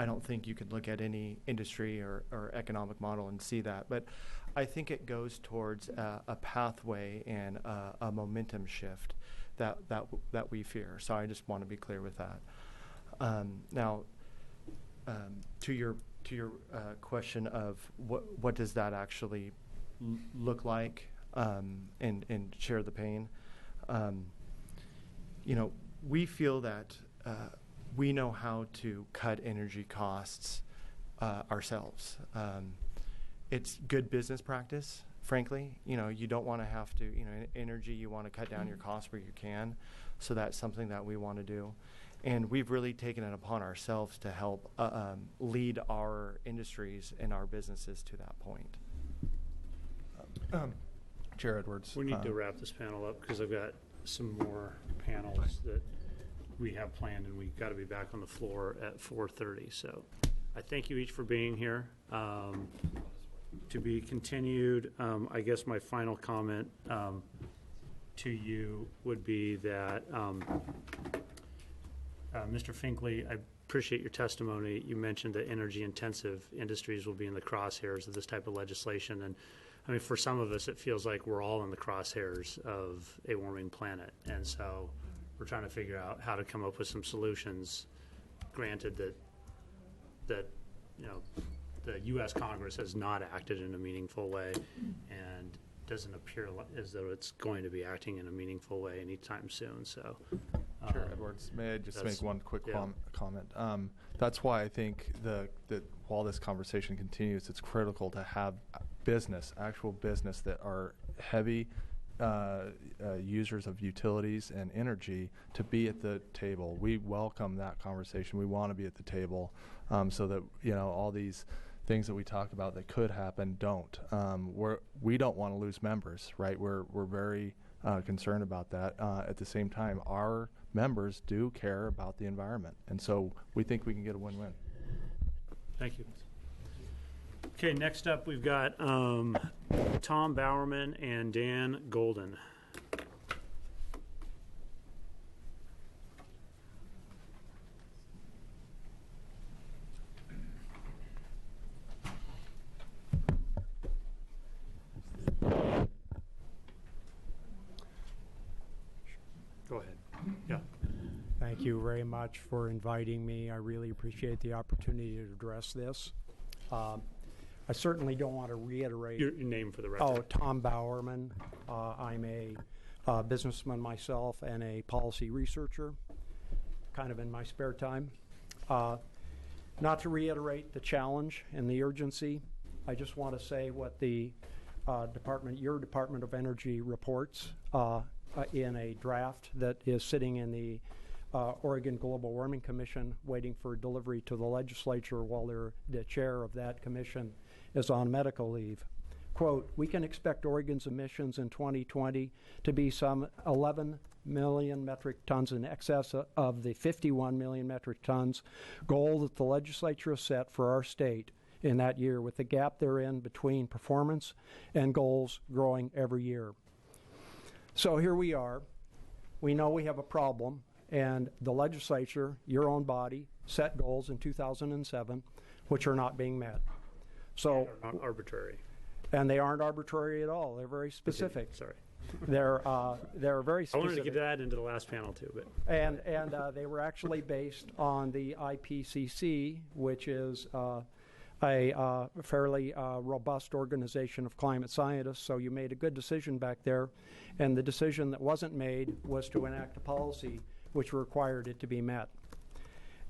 don't think you could look at any industry or economic model and see that. But I think it goes towards a pathway and a momentum shift that we fear. So I just want to be clear with that. Now, to your question of what does that actually look like and share the pain, we feel that we know how to cut energy costs ourselves. It's good business practice, frankly. You don't want to have to, energy, you want to cut down your costs where you can. So that's something that we want to do. And we've really taken it upon ourselves to help lead our industries and our businesses to that point. Chair Edwards. We need to wrap this panel up because I've got some more panels that we have planned, and we've got to be back on the floor at 4:30. So I thank you each for being here. To be continued, I guess my final comment to you would be that, Mr. Finkley, I appreciate your testimony. You mentioned that energy-intensive industries will be in the crosshairs of this type of legislation. And I mean, for some of us, it feels like we're all in the crosshairs of a warming planet. And so we're trying to figure out how to come up with some solutions, granted that the U.S. Congress has not acted in a meaningful way and doesn't appear as though it's going to be acting in a meaningful way anytime soon. So, Chair Edwards, may I just make one quick comment? That's why I think that while this conversation continues, it's critical to have actual business that are heavy users of utilities and energy to be at the table. We welcome that conversation. We want to be at the table so that all these things that we talk about that could happen don't. We don't want to lose members, right? We're very concerned about that. At the same time, our members do care about the environment, and so we think we can get a win-win. Thank you. Okay, next up we've got Tom Bowerman and Dan Golden. Go ahead. Yeah. Thank you very much for inviting me. I really appreciate the opportunity to address this. I certainly don't want to reiterate. Your name for the record. Oh, Tom Bowerman. I'm a businessman myself and a policy researcher, kind of in my spare time. Not to reiterate the challenge and the urgency, I just want to say what the your Department of Energy reports in a draft that is sitting in the Oregon Global Warming Commission waiting for delivery to the legislature while the chair of that commission is on medical leave. Quote, we can expect Oregon's emissions in 2020 to be some 11 million metric tons in excess of the 51 million metric tons goal that the legislature has set for our state in that year, with the gap therein between performance and goals growing every year. So here we are. We know we have a problem, and the legislature, your own body, set goals in 2007 which are not being met. So They're not arbitrary. and they aren't arbitrary at all. They're very specific. Sorry. They're very I specific. wanted to get that into the last panel too, but And they were actually based on the IPCC, which is a fairly robust organization of climate scientists. So you made a good decision back there. And the decision that wasn't made was to enact a policy which required it to be met.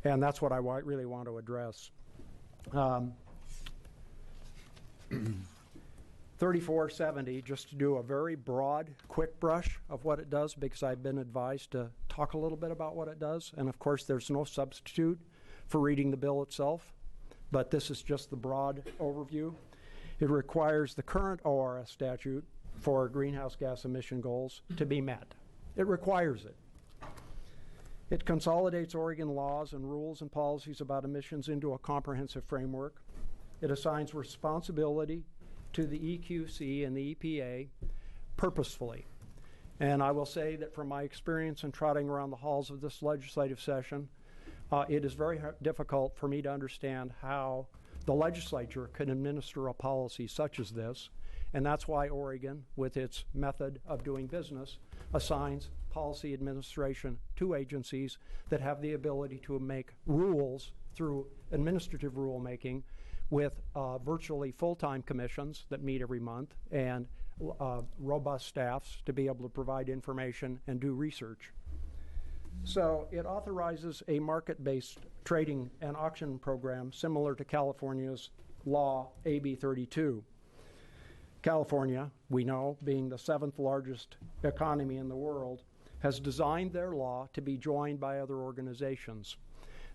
And that's what I really want to address. 3470, just to do a very broad, quick brush of what it does, because I've been advised to talk a little bit about what it does. And of course, there's no substitute for reading the bill itself, but this is just the broad overview. It requires the current ORS statute for greenhouse gas emission goals to be met. It requires it. It consolidates Oregon laws and rules and policies about emissions into a comprehensive framework. It assigns responsibility to the EQC and the EPA purposefully. And I will say that from my experience in trotting around the halls of this legislative session, it is very difficult for me to understand how the legislature can administer a policy such as this. And that's why Oregon, with its method of doing business, assigns policy administration to agencies that have the ability to make rules through administrative rulemaking with virtually full-time commissions that meet every month and robust staffs to be able to provide information and do research. So it authorizes a market-based trading and auction program similar to California's law AB 32. California, we know, being the 7th largest economy in the world, has designed their law to be joined by other organizations.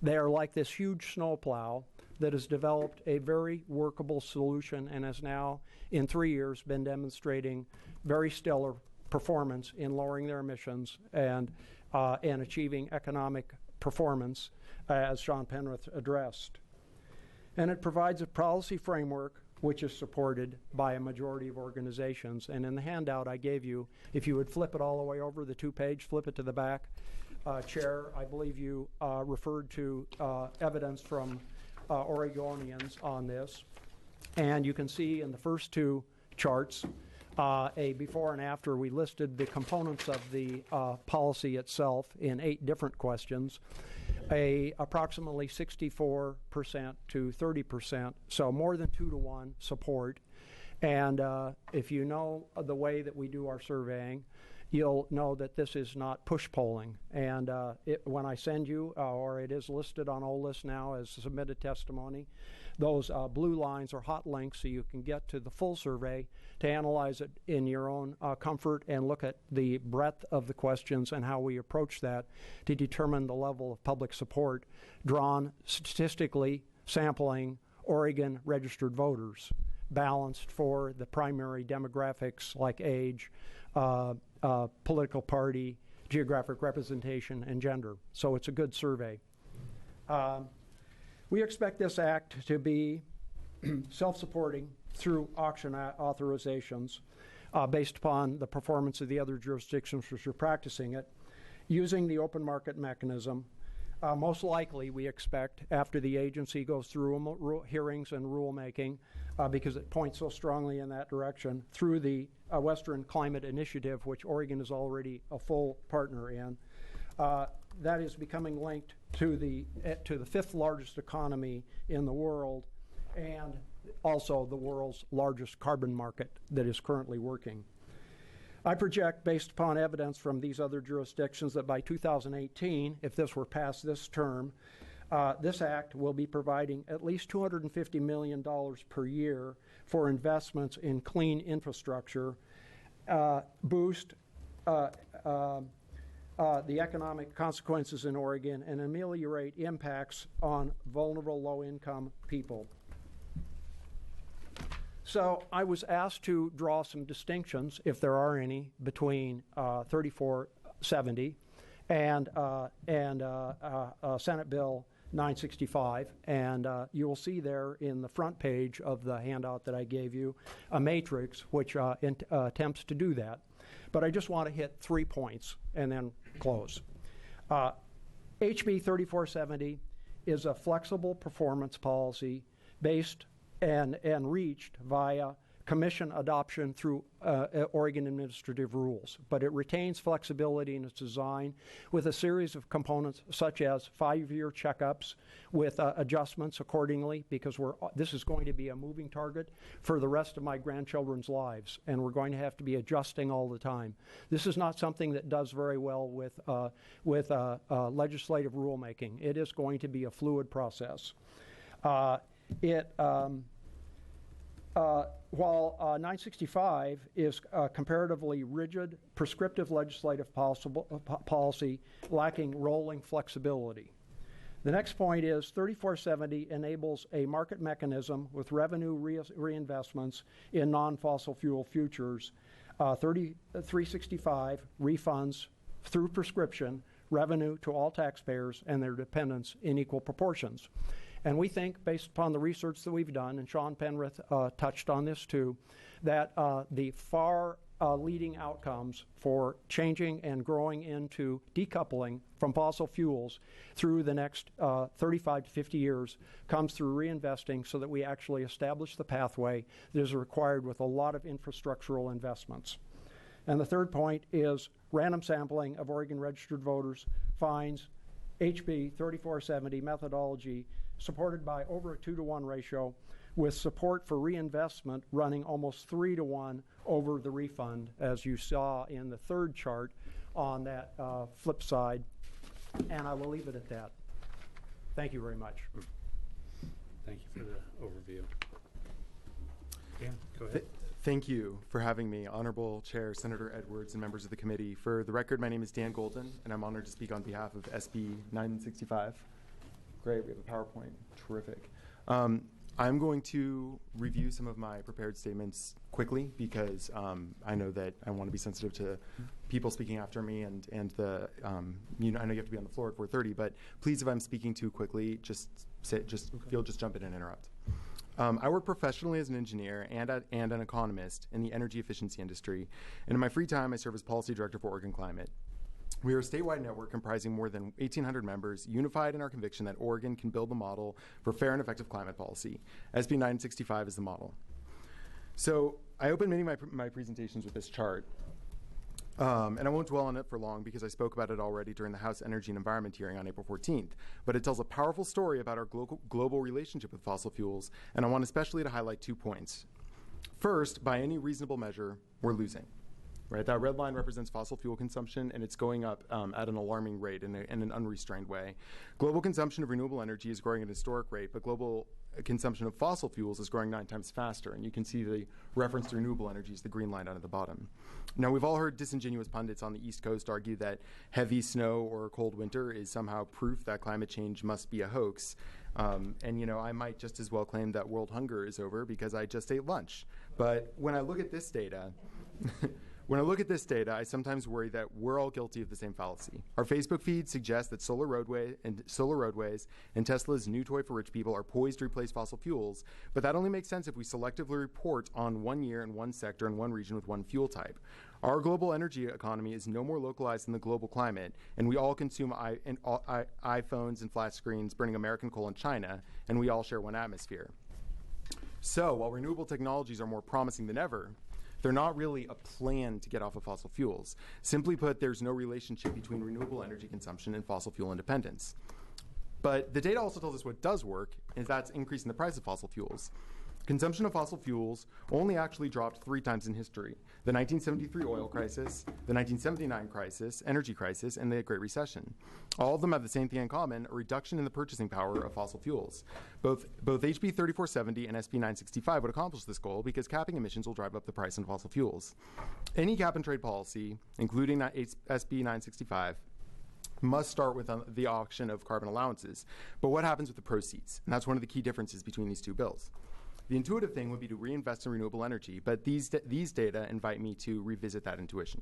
They are like this huge snowplow that has developed a very workable solution and has now, in 3 years, been demonstrating very stellar performance in lowering their emissions and achieving economic performance, as Sean Penrith addressed. And it provides a policy framework which is supported by a majority of organizations. And in the handout I gave you, if you would flip it all the way over, the 2-page, flip it to the back. Chair, I believe you referred to evidence from Oregonians on this. And you can see in the first 2 charts a before and after. We listed the components of the policy itself in 8 different questions. Approximately 64% to 30%, so more than 2 to 1 support. And if you know the way that we do our surveying, you'll know that this is not push polling. And when I send you, or it is listed on OLIS now as submitted testimony, those blue lines are hot links so you can get to the full survey to analyze it in your own comfort and look at the breadth of the questions and how we approach that to determine the level of public support drawn statistically, sampling Oregon registered voters, balanced for the primary demographics like age, political party, geographic representation, and gender. So it's a good survey. We expect this act to be self-supporting through auction authorizations based upon the performance of the other jurisdictions which are practicing it, using the open market mechanism. Most likely, we expect, after the agency goes through hearings and rulemaking, because it points so strongly in that direction, through the Western Climate Initiative, which Oregon is already a full partner in, that is becoming linked to the 5th largest economy in the world, and also the world's largest carbon market that is currently working. I project, based upon evidence from these other jurisdictions, that by 2018, if this were passed this term, This act will be providing at least $250 million per year for investments in clean infrastructure, boost the economic consequences in Oregon, and ameliorate impacts on vulnerable low-income people. So I was asked to draw some distinctions, if there are any, between 3470 and Senate Bill 965, and you will see there in the front page of the handout that I gave you a matrix which attempts to do that. But I just want to hit 3 points and then close. HB 3470 is a flexible performance policy based and reached via commission adoption through Oregon administrative rules, but it retains flexibility in its design with a series of components such as 5-year checkups with adjustments accordingly, because this is going to be a moving target for the rest of my grandchildren's lives, and we're going to have to be adjusting all the time. This is not something that does very well with legislative rulemaking. It is going to be a fluid process. While 965 is a comparatively rigid, prescriptive legislative policy lacking rolling flexibility. The next point is 3470 enables a market mechanism with revenue reinvestments in non-fossil fuel futures. 365 refunds through prescription revenue to all taxpayers and their dependents in equal proportions. And we think, based upon the research that we've done, and Sean Penrith touched on this too, that the far leading outcomes for changing and growing into decoupling from fossil fuels through the next 35 to 50 years comes through reinvesting so that we actually establish the pathway that is required with a lot of infrastructural investments. And the third point is random sampling of Oregon registered voters finds HB 3470 methodology supported by over a 2-to-1 ratio, with support for reinvestment running almost 3-to-1 over the refund, as you saw in the third chart on that flip side. And I will leave it at that. Thank you very much. Thank you for the overview. Dan, go ahead. Thank you for having me, Honorable Chair Senator Edwards and members of the committee. For the record, my name is Dan Golden, and I'm honored to speak on behalf of SB 965. Great, we have a PowerPoint. Terrific. I'm going to review some of my prepared statements quickly because I know that I want to be sensitive to people speaking after me, and the I know you have to be on the floor at 4:30, but please, if I'm speaking too quickly, just jump in and interrupt. I work professionally as an engineer and an economist in the energy efficiency industry, and in my free time, I serve as policy director for Oregon Climate. We are a statewide network comprising more than 1,800 members, unified in our conviction that Oregon can build the model for fair and effective climate policy. SB 965 is the model. So I opened many of my presentations with this chart, and I won't dwell on it for long because I spoke about it already during the House Energy and Environment hearing on April 14th. But it tells a powerful story about our global relationship with fossil fuels, and I want especially to highlight 2 points. First, by any reasonable measure, we're losing. Right, that red line represents fossil fuel consumption, and it's going up at an alarming rate in an unrestrained way. Global consumption of renewable energy is growing at a historic rate, but global consumption of fossil fuels is growing 9 times faster, and you can see the reference to renewable energy is the green line down at the bottom. Now, we've all heard disingenuous pundits on the East Coast argue that heavy snow or a cold winter is somehow proof that climate change must be a hoax. And, I might just as well claim that world hunger is over because I just ate lunch. But when I look at this data, I sometimes worry that we're all guilty of the same fallacy. Our Facebook feed suggests that solar roadways and Tesla's new toy for rich people are poised to replace fossil fuels, but that only makes sense if we selectively report on 1 year and 1 sector and 1 region with 1 fuel type. Our global energy economy is no more localized than the global climate, and we all consume iPhones and flat screens burning American coal in China, and we all share 1 atmosphere. So while renewable technologies are more promising than ever, they're not really a plan to get off of fossil fuels. Simply put, there's no relationship between renewable energy consumption and fossil fuel independence. But the data also tells us what does work, and that's increasing the price of fossil fuels. consumption of fossil fuels only actually dropped 3 times in history: the 1973 oil crisis, the 1979 crisis, energy crisis, and the Great Recession. All of them have the same thing in common: a reduction in the purchasing power of fossil fuels. Both HB 3470 and SB 965 would accomplish this goal because capping emissions will drive up the price on fossil fuels. Any cap and trade policy, including SB 965, must start with the auction of carbon allowances. But what happens with the proceeds? And that's one of the key differences between these two bills. The intuitive thing would be to reinvest in renewable energy, but these data invite me to revisit that intuition.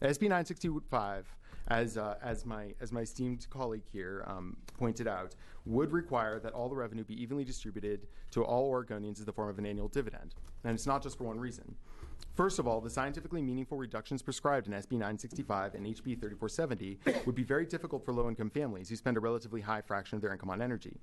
SB 965, as my esteemed colleague here pointed out, would require that all the revenue be evenly distributed to all Oregonians in the form of an annual dividend. And it's not just for one reason. First of all, the scientifically meaningful reductions prescribed in SB 965 and HB 3470 would be very difficult for low-income families who spend a relatively high fraction of their income on energy.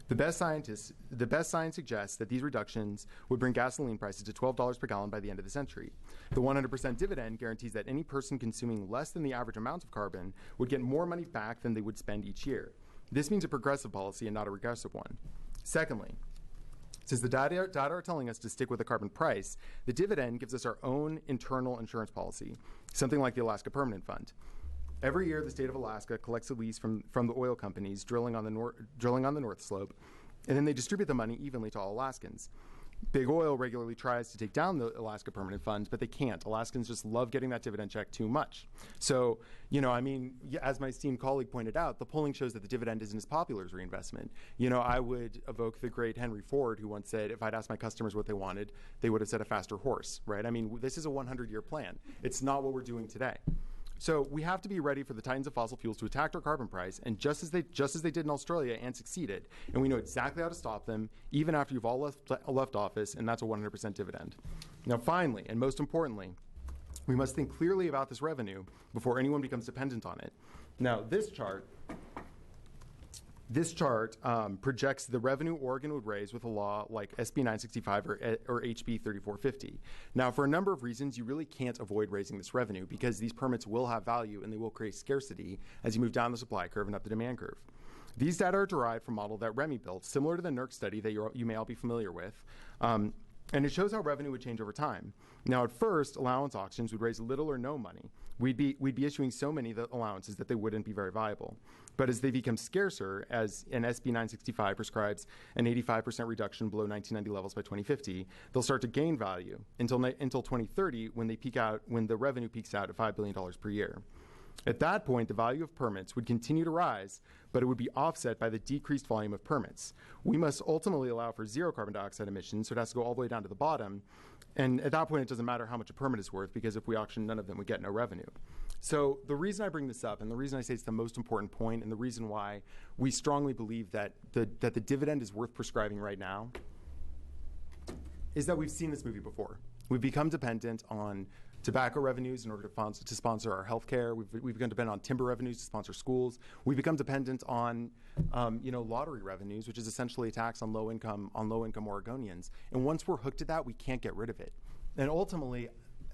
The best science suggests that these reductions would bring gasoline prices to $12 per gallon by the end of the century. The 100% dividend guarantees that any person consuming less than the average amount of carbon would get more money back than they would spend each year. This means a progressive policy and not a regressive one. Secondly, since the data are telling us to stick with the carbon price, the dividend gives us our own internal insurance policy, something like the Alaska Permanent Fund. Every year, the state of Alaska collects a lease from the oil companies drilling on the North Slope, and then they distribute the money evenly to all Alaskans. Big Oil regularly tries to take down the Alaska Permanent Fund, but they can't. Alaskans just love getting that dividend check too much. So, as my esteemed colleague pointed out, the polling shows that the dividend isn't as popular as reinvestment. I would evoke the great Henry Ford, who once said, if I'd asked my customers what they wanted, they would have said a faster horse, right? This is a 100-year plan. It's not what we're doing today. So we have to be ready for the titans of fossil fuels to attack our carbon price, and just as they did in Australia and succeeded, and we know exactly how to stop them, even after you've all left office, and that's a 100% dividend. Now, finally, and most importantly, we must think clearly about this revenue before anyone becomes dependent on it. Now, this chart projects the revenue Oregon would raise with a law like SB 965 or HB 3450. Now, for a number of reasons, you really can't avoid raising this revenue because these permits will have value and they will create scarcity as you move down the supply curve and up the demand curve. These data are derived from a model that Remy built, similar to the NERC study that you may all be familiar with. And it shows how revenue would change over time. Now, at first, allowance auctions would raise little or no money. We'd be issuing so many allowances that they wouldn't be very viable. But as they become scarcer, as an SB 965 prescribes an 85% reduction below 1990 levels by 2050, they'll start to gain value until 2030 when the revenue peaks out at $5 billion per year. At that point, the value of permits would continue to rise, but it would be offset by the decreased volume of permits. We must ultimately allow for zero carbon dioxide emissions, so it has to go all the way down to the bottom. And at that point, it doesn't matter how much a permit is worth, because if we auction none of them, we get no revenue. So the reason I bring this up, and the reason I say it's the most important point, and the reason why we strongly believe that the dividend is worth prescribing right now, is that we've seen this movie before. We've become dependent on tobacco revenues in order to sponsor our health care. We've become dependent on timber revenues to sponsor schools. We've become dependent on lottery revenues, which is essentially a tax on low-income Oregonians. And once we're hooked to that, we can't get rid of it. And ultimately,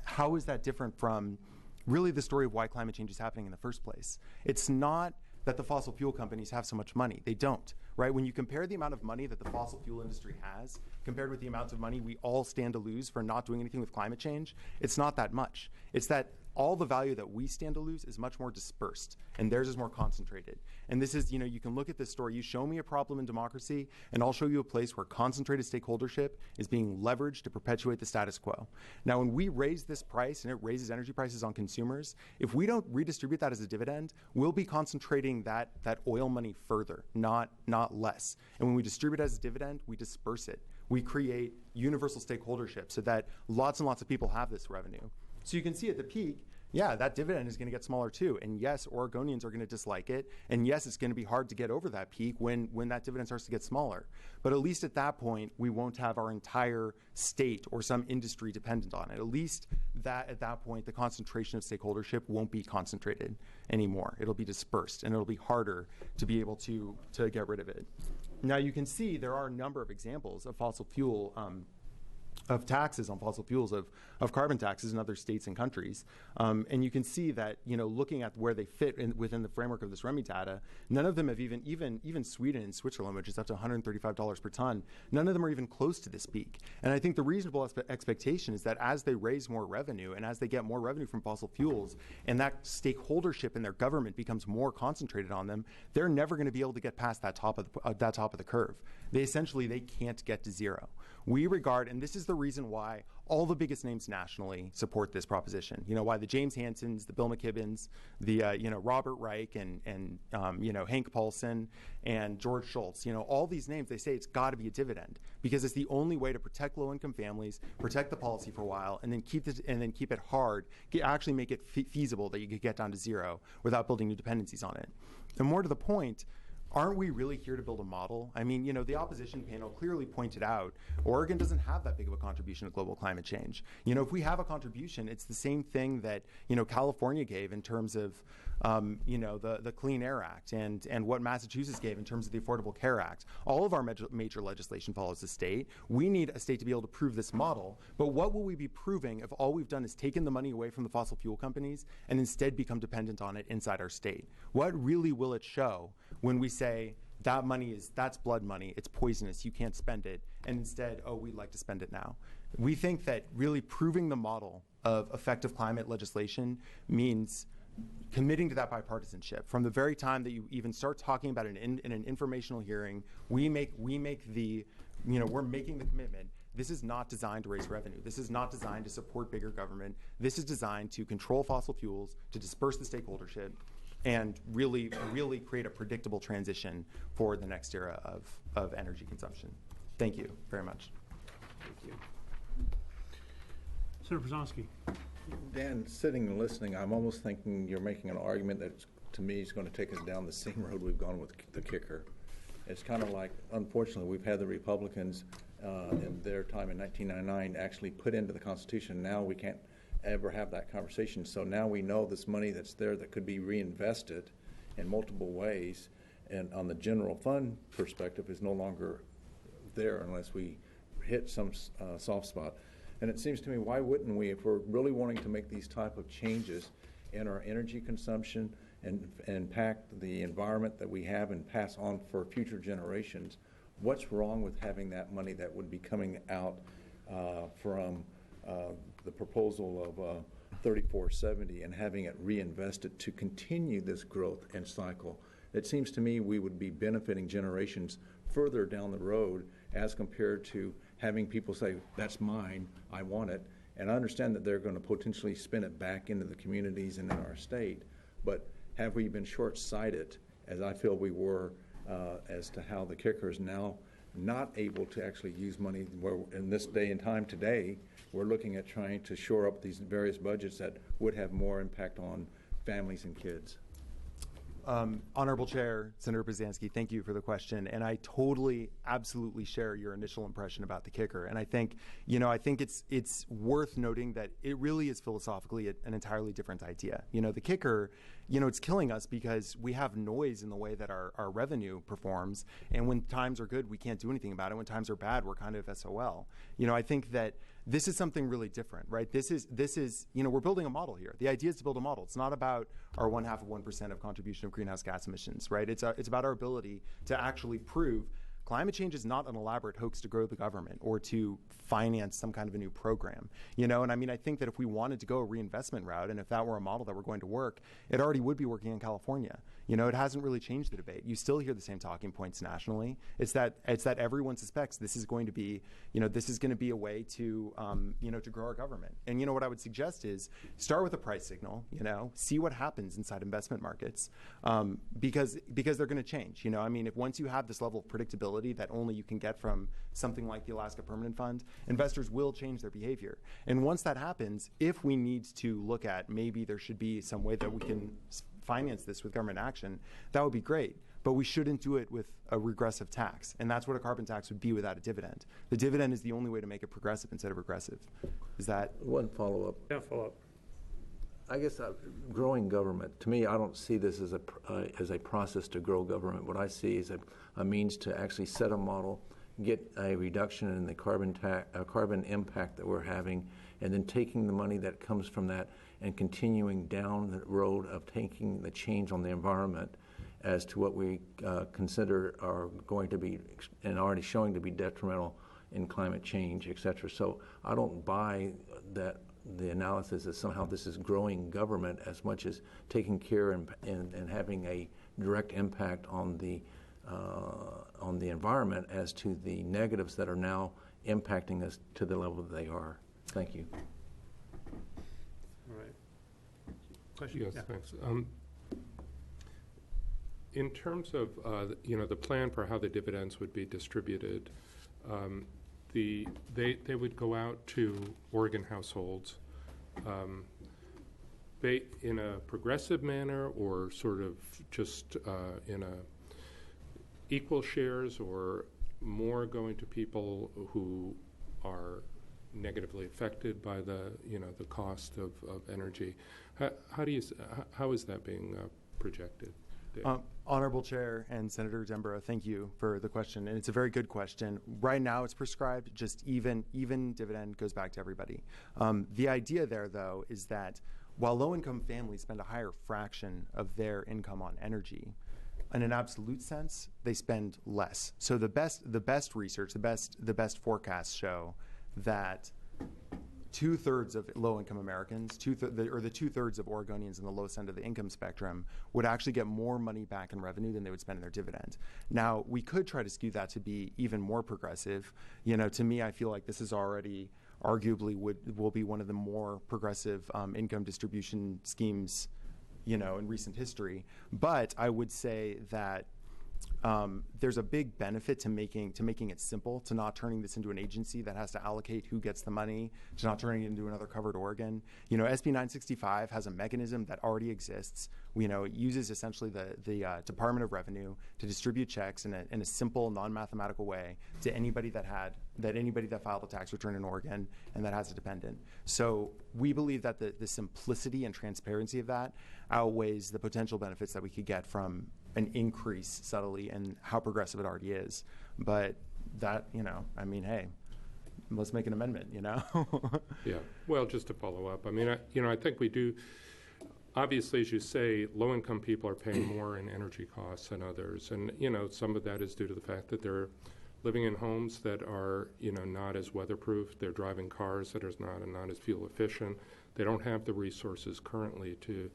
how is that different from really the story of why climate change is happening in the first place? It's not that the fossil fuel companies have so much money. They don't, right? When you compare the amount of money that the fossil fuel industry has compared with the amount of money we all stand to lose for not doing anything with climate change, it's not that much. It's that all the value that we stand to lose is much more dispersed, and theirs is more concentrated. And this is, you can look at this story. You show me a problem in democracy, and I'll show you a place where concentrated stakeholdership is being leveraged to perpetuate the status quo. Now, when we raise this price, and it raises energy prices on consumers, if we don't redistribute that as a dividend, we'll be concentrating that oil money further, not less. And when we distribute it as a dividend, we disperse it. We create universal stakeholdership so that lots and lots of people have this revenue. So you can see at the peak, yeah, that dividend is going to get smaller too. And yes, Oregonians are going to dislike it. And yes, it's going to be hard to get over that peak when that dividend starts to get smaller. But at least at that point, we won't have our entire state or some industry dependent on it. At least at that point, the concentration of stakeholdership won't be concentrated anymore. It'll be dispersed, and it'll be harder to be able to get rid of it. Now, you can see there are a number of examples of fossil fuel taxes on fossil fuels, of carbon taxes in other states and countries. And you can see that, looking at where they fit within the framework of this REMI data, none of them have even Sweden and Switzerland, which is up to $135 per ton, none of them are even close to this peak. And I think the reasonable expectation is that as they raise more revenue and as they get more revenue from fossil fuels and that stakeholdership in their government becomes more concentrated on them, they're never going to be able to get past that top of the curve. They can't get to zero. We regard, and this is the reason why all the biggest names nationally support this proposition. Why the James Hansons, the Bill McKibbins, the Robert Reich, and Hank Paulson and George Shultz. All these names, they say it's got to be a dividend because it's the only way to protect low-income families, protect the policy for a while, and then keep it hard, actually make it feasible that you could get down to zero without building new dependencies on it. And more to the point, aren't we really here to build a model? I mean, the opposition panel clearly pointed out Oregon doesn't have that big of a contribution to global climate change. If we have a contribution, it's the same thing that, California gave in terms of, the Clean Air Act and what Massachusetts gave in terms of the Affordable Care Act. All of our major legislation follows the state. We need a state to be able to prove this model. But what will we be proving if all we've done is taken the money away from the fossil fuel companies and instead become dependent on it inside our state? What really will it show when we say that's blood money, it's poisonous, you can't spend it, and instead, we'd like to spend it now? We think that really proving the model of effective climate legislation means committing to that bipartisanship. From the very time that you even start talking about it in an informational hearing, we're making the commitment. This is not designed to raise revenue. This is not designed to support bigger government. This is designed to control fossil fuels, to disperse the stakeholdership, and really create a predictable transition for the next era of energy consumption. Thank you very much. Thank you. Senator Brzezinski. Dan, sitting and listening, I'm almost thinking you're making an argument that, to me, is going to take us down the same road we've gone with the kicker. It's kind of like, unfortunately, we've had the Republicans in their time in 1999 actually put into the Constitution. Now we can't ever have that conversation. So now we know this money that's there that could be reinvested in multiple ways, and on the general fund perspective is no longer there unless we hit some soft spot. And it seems to me, why wouldn't we, if we're really wanting to make these type of changes in our energy consumption and impact the environment that we have and pass on for future generations, what's wrong with having that money that would be coming out from the proposal of 3470 and having it reinvested to continue this growth and cycle? It seems to me we would be benefiting generations further down the road as compared to having people say, that's mine, I want it. And I understand that they're going to potentially spin it back into the communities and in our state, but have we been short-sighted, as I feel we were, as to how the kicker is now not able to actually use money where in this day and time today, we're looking at trying to shore up these various budgets that would have more impact on families and kids. Honorable Chair, Senator Brzezinski, thank you for the question. And I totally, absolutely share your initial impression about the kicker. And I think, I think it's worth noting that it really is philosophically an entirely different idea. The kicker, it's killing us because we have noise in the way that our revenue performs. And when times are good, we can't do anything about it. When times are bad, we're kind of SOL. I think that this is something really different, right? This is, we're building a model here. The idea is to build a model. It's not about our 0.5% of contribution of greenhouse gas emissions, right? It's about our ability to actually prove climate change is not an elaborate hoax to grow the government or to finance some kind of a new program, And I mean, I think that if we wanted to go a reinvestment route, and if that were a model that were going to work, it already would be working in California. It hasn't really changed the debate. You still hear the same talking points nationally. It's that everyone suspects this is going to be, a way to, to grow our government. And what I would suggest is start with a price signal. See what happens inside investment markets, because they're going to change. I mean, if once you have this level of predictability that only you can get from something like the Alaska Permanent Fund, investors will change their behavior. And once that happens, if we need to look at maybe there should be some way that we can finance this with government action, that would be great. But we shouldn't do it with a regressive tax. And that's what a carbon tax would be without a dividend. The dividend is the only way to make it progressive instead of regressive. Is that? One follow-up. Yeah, follow-up. I guess growing government, to me, I don't see this as a process to grow government. What I see is a means to actually set a model get a reduction in the carbon impact that we're having, and then taking the money that comes from that and continuing down the road of taking the change on the environment as to what we consider are going to be and already showing to be detrimental in climate change, et cetera. So I don't buy that the analysis that somehow this is growing government as much as taking care and having a direct impact on the environment as to the negatives that are now impacting us to the level that they are. Thank you. All right. Question? Yes, Yeah. thanks. In terms of the plan for how the dividends would be distributed, they would go out to Oregon households in a progressive manner, or sort of just in a equal shares, or more going to people who are negatively affected by the cost of energy. How is that being projected? Honorable Chair and Senator Demborough, thank you for the question, and it's a very good question. Right now it's prescribed just even dividend goes back to everybody. The idea there, though, is that while low-income families spend a higher fraction of their income on energy, in an absolute sense, they spend less. So the best research, the best forecasts show that 2/3 of low-income Americans, the 2/3 of Oregonians in the lowest end of the income spectrum, would actually get more money back in revenue than they would spend in their dividend. Now, we could try to skew that to be even more progressive. To me, I feel like this is already arguably will be one of the more progressive income distribution schemes, in recent history. But I would say that there's a big benefit to making it simple, to not turning this into an agency that has to allocate who gets the money, to not turning it into another covered Oregon. SB 965 has a mechanism that already exists. It uses essentially the Department of Revenue to distribute checks in a simple, non-mathematical way to anybody that filed a tax return in Oregon and that has a dependent. So we believe that the simplicity and transparency of that outweighs the potential benefits that we could get from an increase subtly in how progressive it already is. But that, hey, let's make an amendment, Yeah. Well, just to follow up, I think we do. Obviously, as you say, low-income people are paying more in energy costs than others, and some of that is due to the fact that they're living in homes that are not as weatherproof. They're driving cars that are not as fuel efficient. They don't have the resources currently to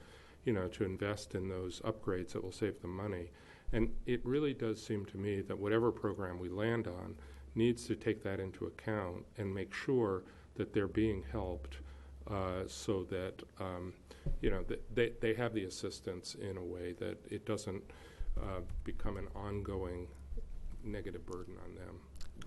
invest in those upgrades that will save them money. And it really does seem to me that whatever program we land on needs to take that into account and make sure that they're being helped so that they have the assistance in a way that it doesn't become an ongoing negative burden on them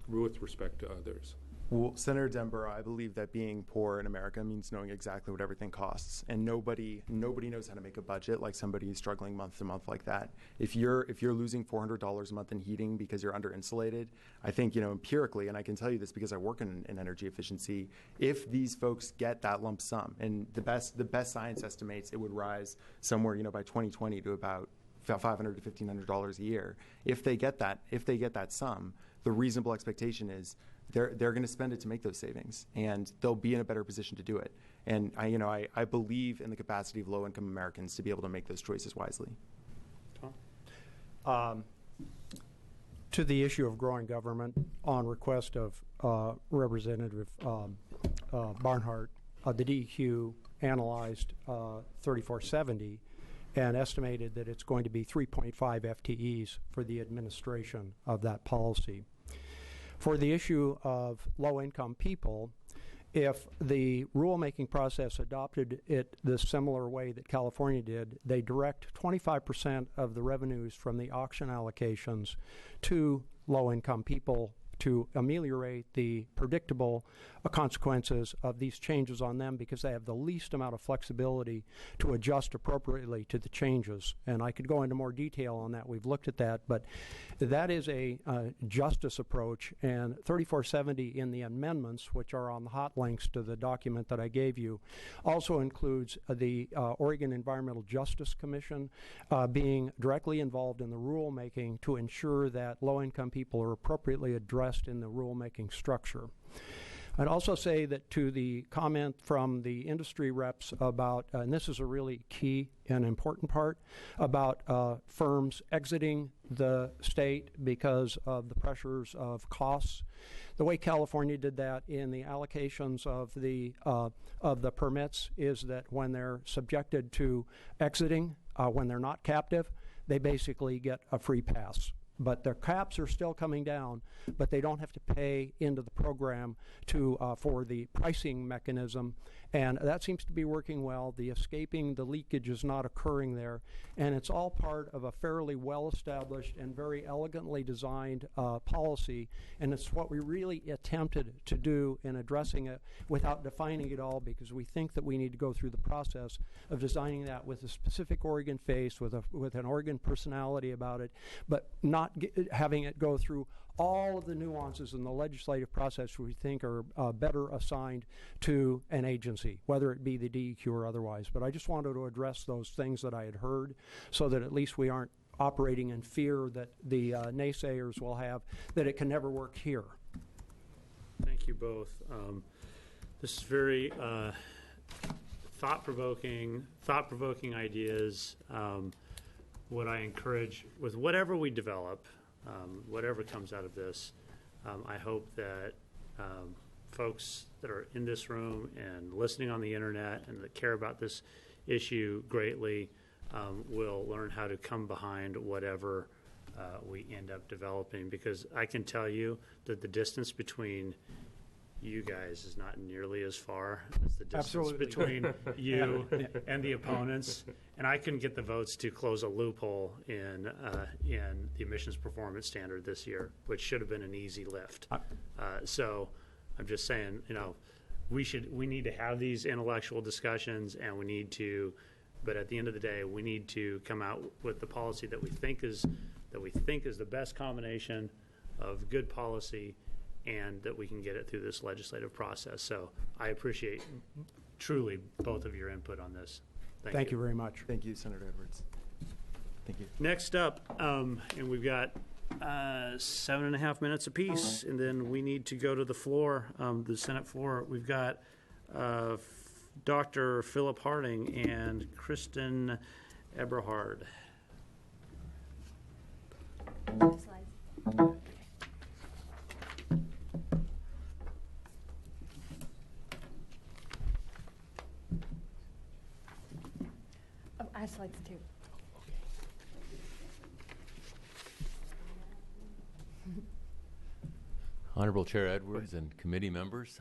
with respect to others. Well, Senator Demborough, I believe that being poor in America means knowing exactly what everything costs, and nobody knows how to make a budget like somebody who's struggling month to month like that. If you're losing $400 a month in heating because you're under insulated, I think empirically, and I can tell you this because I work in energy efficiency, if these folks get that lump sum, and the best science estimates it would rise somewhere by 2020 to about $500 to $1,500 a year. If they get that sum, the reasonable expectation is they're going to spend it to make those savings, and they'll be in a better position to do it. And I believe in the capacity of low-income Americans to be able to make those choices wisely. Tom? To the issue of growing government, on request of Representative Barnhart, the DEQ analyzed 3470 and estimated that it's going to be 3.5 FTEs for the administration of that policy. For the issue of low-income people, if the rulemaking process adopted it the similar way that California did, they direct 25% of the revenues from the auction allocations to low-income people to ameliorate the predictable consequences of these changes on them, because they have the least amount of flexibility to adjust appropriately to the changes. And I could go into more detail on that. We've looked at that. But that is a justice approach. And 3470 in the amendments, which are on the hot links to the document that I gave you, also includes the Oregon Environmental Justice Commission being directly involved in the rulemaking to ensure that low-income people are appropriately addressed addressed in the rulemaking structure. I'd also say that to the comment from the industry reps about, and this is a really key and important part, about firms exiting the state because of the pressures of costs. The way California did that in the allocations of the permits is that when they're subjected to exiting, when they're not captive, they basically get a free pass. But their caps are still coming down, but they don't have to pay into the program for the pricing mechanism, and that seems to be working well. The escaping, the leakage is not occurring there, and it's all part of a fairly well-established and very elegantly designed policy, and it's what we really attempted to do in addressing it without defining it all, because we think that we need to go through the process of designing that with a specific Oregon face, with an Oregon personality about it, but not having it go through all of the nuances in the legislative process we think are better assigned to an agency, whether it be the DEQ or otherwise. But I just wanted to address those things that I had heard so that at least we aren't operating in fear that the naysayers will have that it can never work here. Thank you both. This is very thought-provoking ideas. What I encourage with whatever we develop, whatever comes out of this, I hope that folks that are in this room and listening on the internet and that care about this issue greatly will learn how to come behind whatever we end up developing, because I can tell you that the distance between you guys is not nearly as far as the distance between you and the opponents. And I couldn't get the votes to close a loophole in the emissions performance standard this year, which should have been an easy lift. So I'm just saying, we need to have these intellectual discussions, and we need to, but at the end of the day, we need to come out with the policy that we think is the best combination of good policy, and that we can get it through this legislative process. So I appreciate truly both of your input on this. Thank you very much. Thank you, Senator Edwards. Thank you. Next up, and we've got 7.5 minutes apiece, and then we need to go to the floor, the Senate floor. We've got Dr. Philip Harding and Kristin Eberhard. I have slides too. Honorable Chair Edwards and committee members,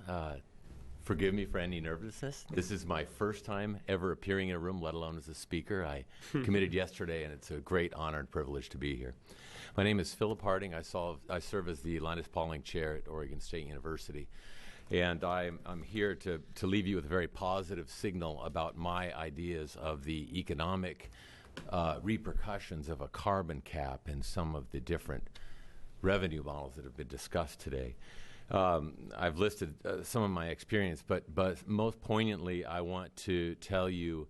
forgive me for any nervousness. This is my first time ever appearing in a room, let alone as a speaker. I committed yesterday, and it's a great honor and privilege to be here. My name is Philip Harding. I serve as the Linus Pauling Chair at Oregon State University. And I'm here to leave you with a very positive signal about my ideas of the economic repercussions of a carbon cap and some of the different revenue models that have been discussed today. I've listed some of my experience, but most poignantly, I want to tell you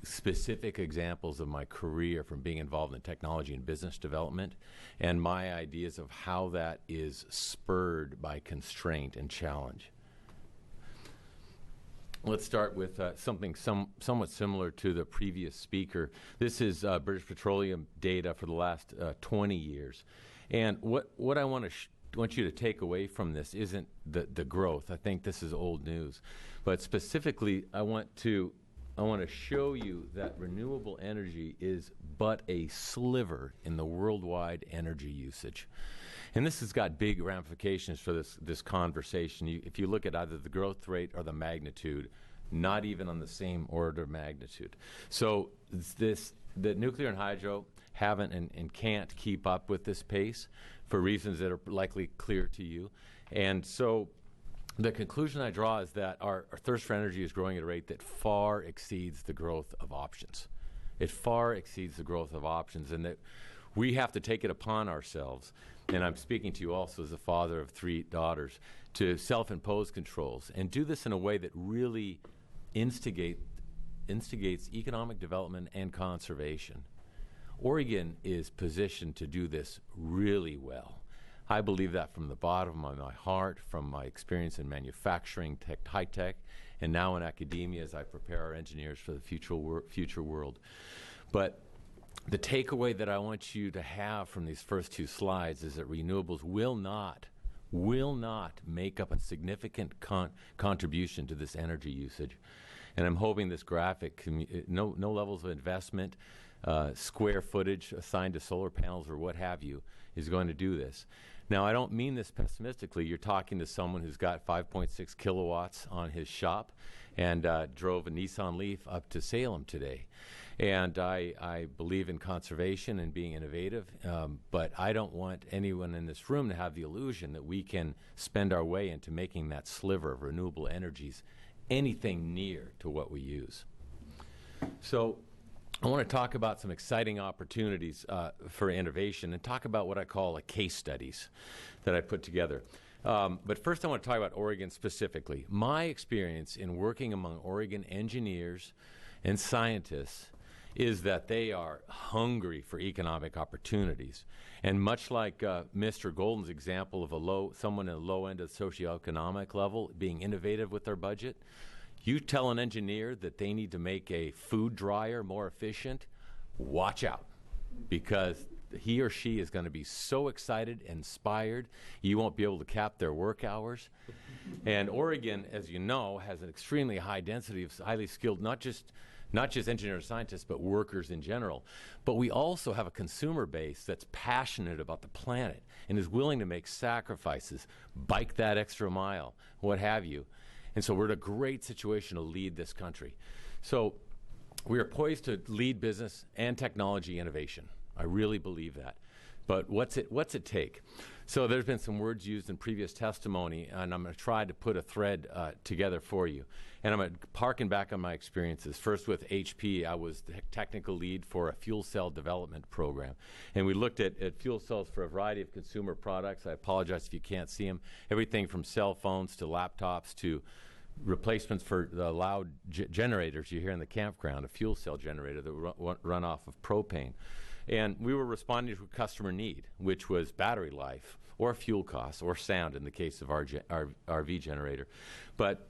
specific examples of my career from being involved in technology and business development, and my ideas of how that is spurred by constraint and challenge. Let's start with something somewhat similar to the previous speaker. This is British Petroleum data for the last 20 years. And what I want you to take away from this isn't the growth. I think this is old news. But specifically, I want to show you that renewable energy is but a sliver in the worldwide energy usage. And this has got big ramifications for this conversation. If you look at either the growth rate or the magnitude, not even on the same order of magnitude. So the nuclear and hydro haven't and can't keep up with this pace for reasons that are likely clear to you. And so the conclusion I draw is that our thirst for energy is growing at a rate that far exceeds the growth of options. It far exceeds the growth of options, and that we have to take it upon ourselves, and I'm speaking to you also as a father of 3 daughters, to self-impose controls and do this in a way that really instigates economic development and conservation. Oregon is positioned to do this really well. I believe that from the bottom of my heart, from my experience in manufacturing, high tech, and now in academia as I prepare our engineers for the future world. But the takeaway that I want you to have from these first two slides is that renewables will not make up a significant contribution to this energy usage. And I'm hoping this graphic, no levels of investment, square footage assigned to solar panels or what have you, is going to do this. Now, I don't mean this pessimistically. You're talking to someone who's got 5.6 kilowatts on his shop and drove a Nissan Leaf up to Salem today. And I believe in conservation and being innovative, but I don't want anyone in this room to have the illusion that we can spend our way into making that sliver of renewable energies anything near to what we use. So I want to talk about some exciting opportunities for innovation and talk about what I call case studies that I put together. But first I want to talk about Oregon specifically. My experience in working among Oregon engineers and scientists is that they are hungry for economic opportunities. And much like Mr. Golden's example of someone at a low end of the socioeconomic level being innovative with their budget, you tell an engineer that they need to make a food dryer more efficient, watch out, because he or she is going to be so excited, inspired, you won't be able to cap their work hours. And Oregon, as you know, has an extremely high density of highly skilled, not just engineers and scientists, but workers in general. But we also have a consumer base that's passionate about the planet and is willing to make sacrifices, bike that extra mile, what have you. And so we're in a great situation to lead this country. So we are poised to lead business and technology innovation. I really believe that. But what's it take? So there's been some words used in previous testimony, and I'm going to try to put a thread together for you. And I'm going to harken back on my experiences. First with HP, I was the technical lead for a fuel cell development program. And we looked at fuel cells for a variety of consumer products. I apologize if you can't see them. Everything from cell phones to laptops to replacements for the loud generators you hear in the campground, a fuel cell generator that run off of propane. And we were responding to a customer need, which was battery life or fuel costs or sound in the case of our RV generator. But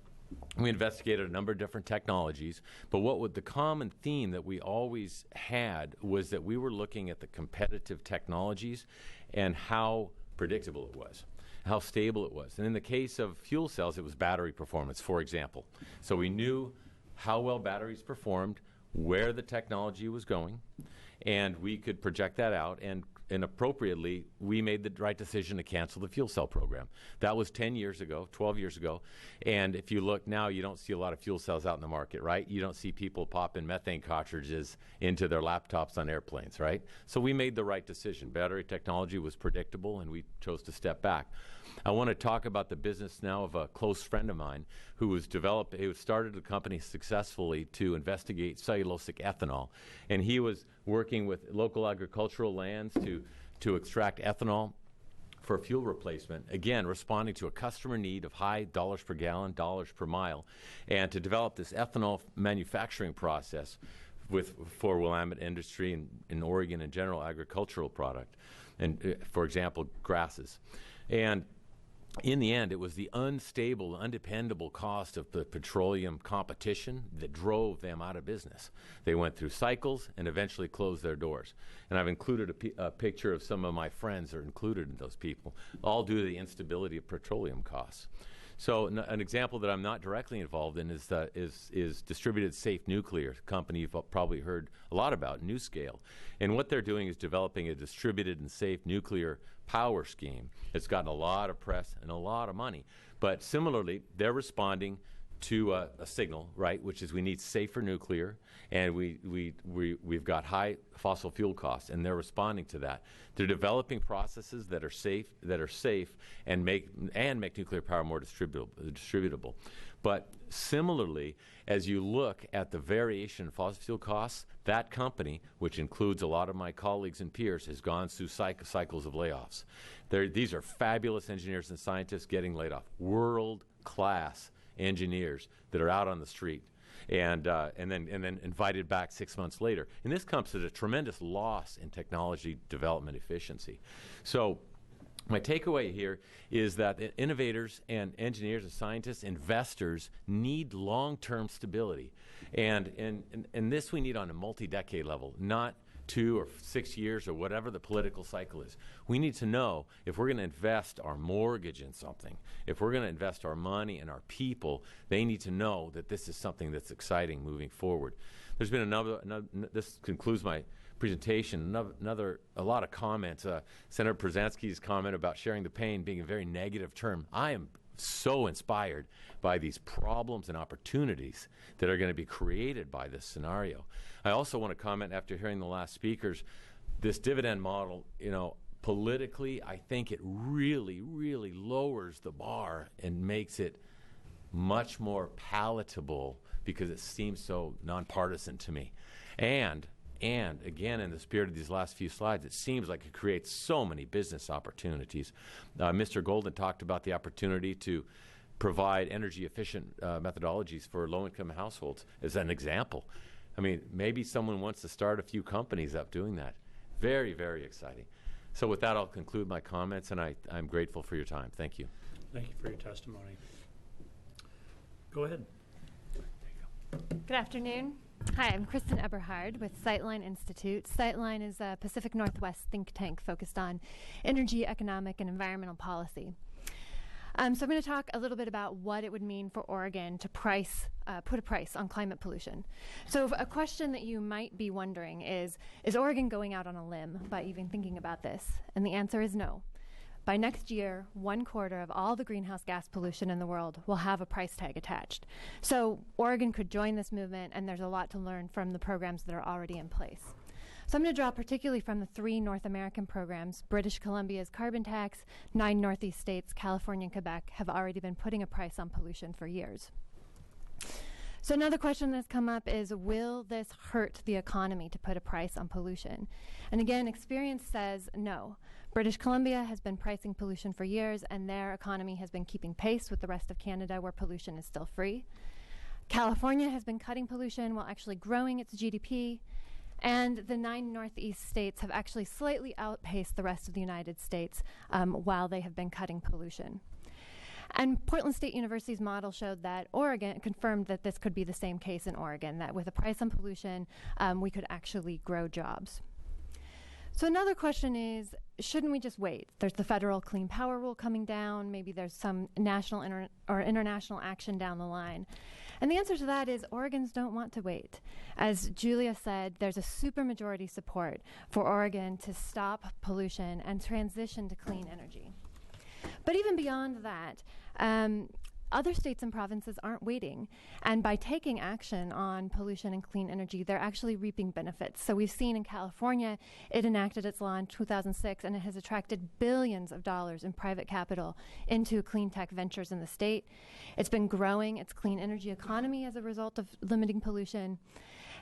we investigated a number of different technologies, but the common theme that we always had was that we were looking at the competitive technologies and how predictable it was, how stable it was. And in the case of fuel cells, it was battery performance, for example. So we knew how well batteries performed, where the technology was going, and we could project that out, and appropriately, we made the right decision to cancel the fuel cell program. That was 10 years ago, 12 years ago, and if you look now, you don't see a lot of fuel cells out in the market, right? You don't see people popping methane cartridges into their laptops on airplanes, right? So we made the right decision. Battery technology was predictable, and we chose to step back. I want to talk about the business now of a close friend of mine who started a company successfully to investigate cellulosic ethanol. And he was working with local agricultural lands to extract ethanol for fuel replacement, again, responding to a customer need of high dollars per gallon, dollars per mile, and to develop this ethanol manufacturing process for Willamette industry and in Oregon in general, agricultural product, and for example, grasses. And in the end, it was the unstable, undependable cost of the petroleum competition that drove them out of business. They went through cycles and eventually closed their doors. And I've included a picture of some of my friends that are included in those people, all due to the instability of petroleum costs. So an example that I'm not directly involved in is Distributed Safe Nuclear, a company you've probably heard a lot about, NuScale. And what they're doing is developing a distributed and safe nuclear power scheme. It's gotten a lot of press and a lot of money. But similarly, they're responding to a signal, right, which is we need safer nuclear, and we've got high fossil fuel costs, and they're responding to that. They're developing processes that are safe and make nuclear power more distributable. But similarly, as you look at the variation in fossil fuel costs, that company, which includes a lot of my colleagues and peers, has gone through cycles of layoffs. These are fabulous engineers and scientists getting laid off, world-class engineers that are out on the street and then invited back 6 months later. And this comes at a tremendous loss in technology development efficiency. So My takeaway here is that innovators and engineers and scientists, investors need long-term stability. And this we need on a multi-decade level, not 2 or 6 years or whatever the political cycle is. We need to know if we're going to invest our mortgage in something, if we're going to invest our money and our people, they need to know that this is something that's exciting moving forward. There's been this concludes my presentation, a lot of comments. Senator Przansky's comment about sharing the pain being a very negative term. I am so inspired by these problems and opportunities that are going to be created by this scenario. I also want to comment, after hearing the last speakers, this dividend model, politically, I think it really, really lowers the bar and makes it much more palatable because it seems so nonpartisan to me. And again, in the spirit of these last few slides, it seems like it creates so many business opportunities. Mr. Golden talked about the opportunity to provide energy-efficient methodologies for low-income households as an example. I mean, maybe someone wants to start a few companies up doing that. Very, very exciting. So with that, I'll conclude my comments, and I'm grateful for your time. Thank you. Thank you for your testimony. Go ahead. Good afternoon. Hi, I'm Kristin Eberhard with Sightline Institute. Sightline is a Pacific Northwest think tank focused on energy, economic, and environmental policy. So I'm going to talk a little bit about what it would mean for Oregon to put a price on climate pollution. So a question that you might be wondering is Oregon going out on a limb by even thinking about this? And the answer is no. By next year, 1/4 of all the greenhouse gas pollution in the world will have a price tag attached. So Oregon could join this movement, and there's a lot to learn from the programs that are already in place. So I'm going to draw particularly from the 3 North American programs. British Columbia's carbon tax, 9 Northeast states, California and Quebec, have already been putting a price on pollution for years. So another question that's come up is, will this hurt the economy to put a price on pollution? And again, experience says no. British Columbia has been pricing pollution for years, and their economy has been keeping pace with the rest of Canada, where pollution is still free. California has been cutting pollution while actually growing its GDP. And the 9 Northeast states have actually slightly outpaced the rest of the United States while they have been cutting pollution. And Portland State University's model showed that Oregon confirmed that this could be the same case in Oregon, that with a price on pollution, we could actually grow jobs. So another question is, shouldn't we just wait? There's the federal Clean Power Rule coming down. Maybe there's some national or international action down the line. And the answer to that is Oregons don't want to wait. As Julia said, there's a supermajority support for Oregon to stop pollution and transition to clean energy. But even beyond that, other states and provinces aren't waiting. And by taking action on pollution and clean energy, they're actually reaping benefits. So we've seen in California, it enacted its law in 2006, and it has attracted billions of dollars in private capital into clean tech ventures in the state. It's been growing its clean energy economy as a result of limiting pollution.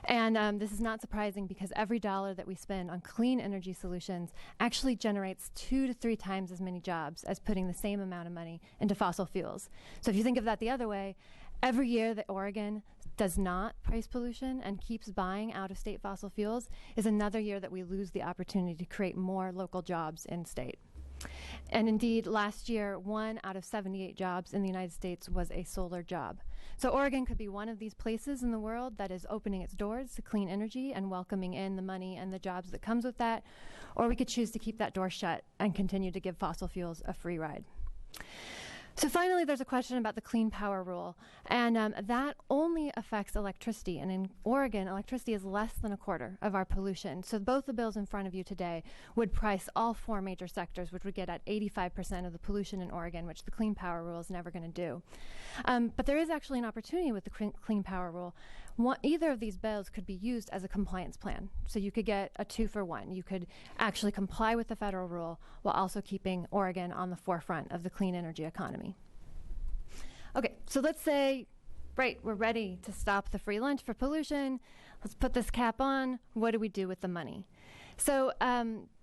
And this is not surprising because every dollar that we spend on clean energy solutions actually generates 2 to 3 times as many jobs as putting the same amount of money into fossil fuels. So if you think of that the other way, every year that Oregon does not price pollution and keeps buying out-of-state fossil fuels is another year that we lose the opportunity to create more local jobs in state. And indeed, last year, 1 out of 78 jobs in the United States was a solar job. So Oregon could be one of these places in the world that is opening its doors to clean energy and welcoming in the money and the jobs that comes with that, or we could choose to keep that door shut and continue to give fossil fuels a free ride. So finally, there's a question about the Clean Power Rule, and that only affects electricity. And in Oregon, electricity is less than 1/4 of our pollution. So both the bills in front of you today would price all 4 major sectors, which would get at 85% of the pollution in Oregon, which the Clean Power Rule is never going to do. But there is actually an opportunity with the Clean Power Rule. Either of these bills could be used as a compliance plan. So you could get a 2-for-1. You could actually comply with the federal rule while also keeping Oregon on the forefront of the clean energy economy. Okay, so let's say, right, we're ready to stop the free lunch for pollution. Let's put this cap on. What do we do with the money? So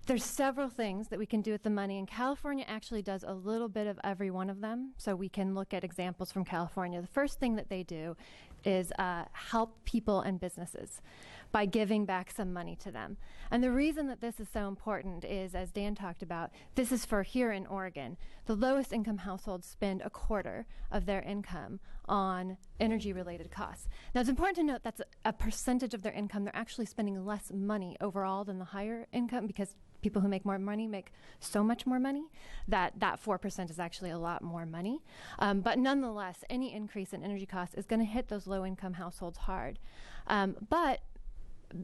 there's several things that we can do with the money, and California actually does a little bit of every one of them. So we can look at examples from California. The first thing that they do is help people and businesses. by giving back some money to them. And the reason that this is so important is, as Dan talked about, this is for here in Oregon. The lowest income households spend a quarter of their income on energy-related costs. Now, it's important to note that's a percentage of their income. They're actually spending less money overall than the higher income, because people who make more money make so much more money that 4% is actually a lot more money. But nonetheless, any increase in energy costs is going to hit those low-income households hard. But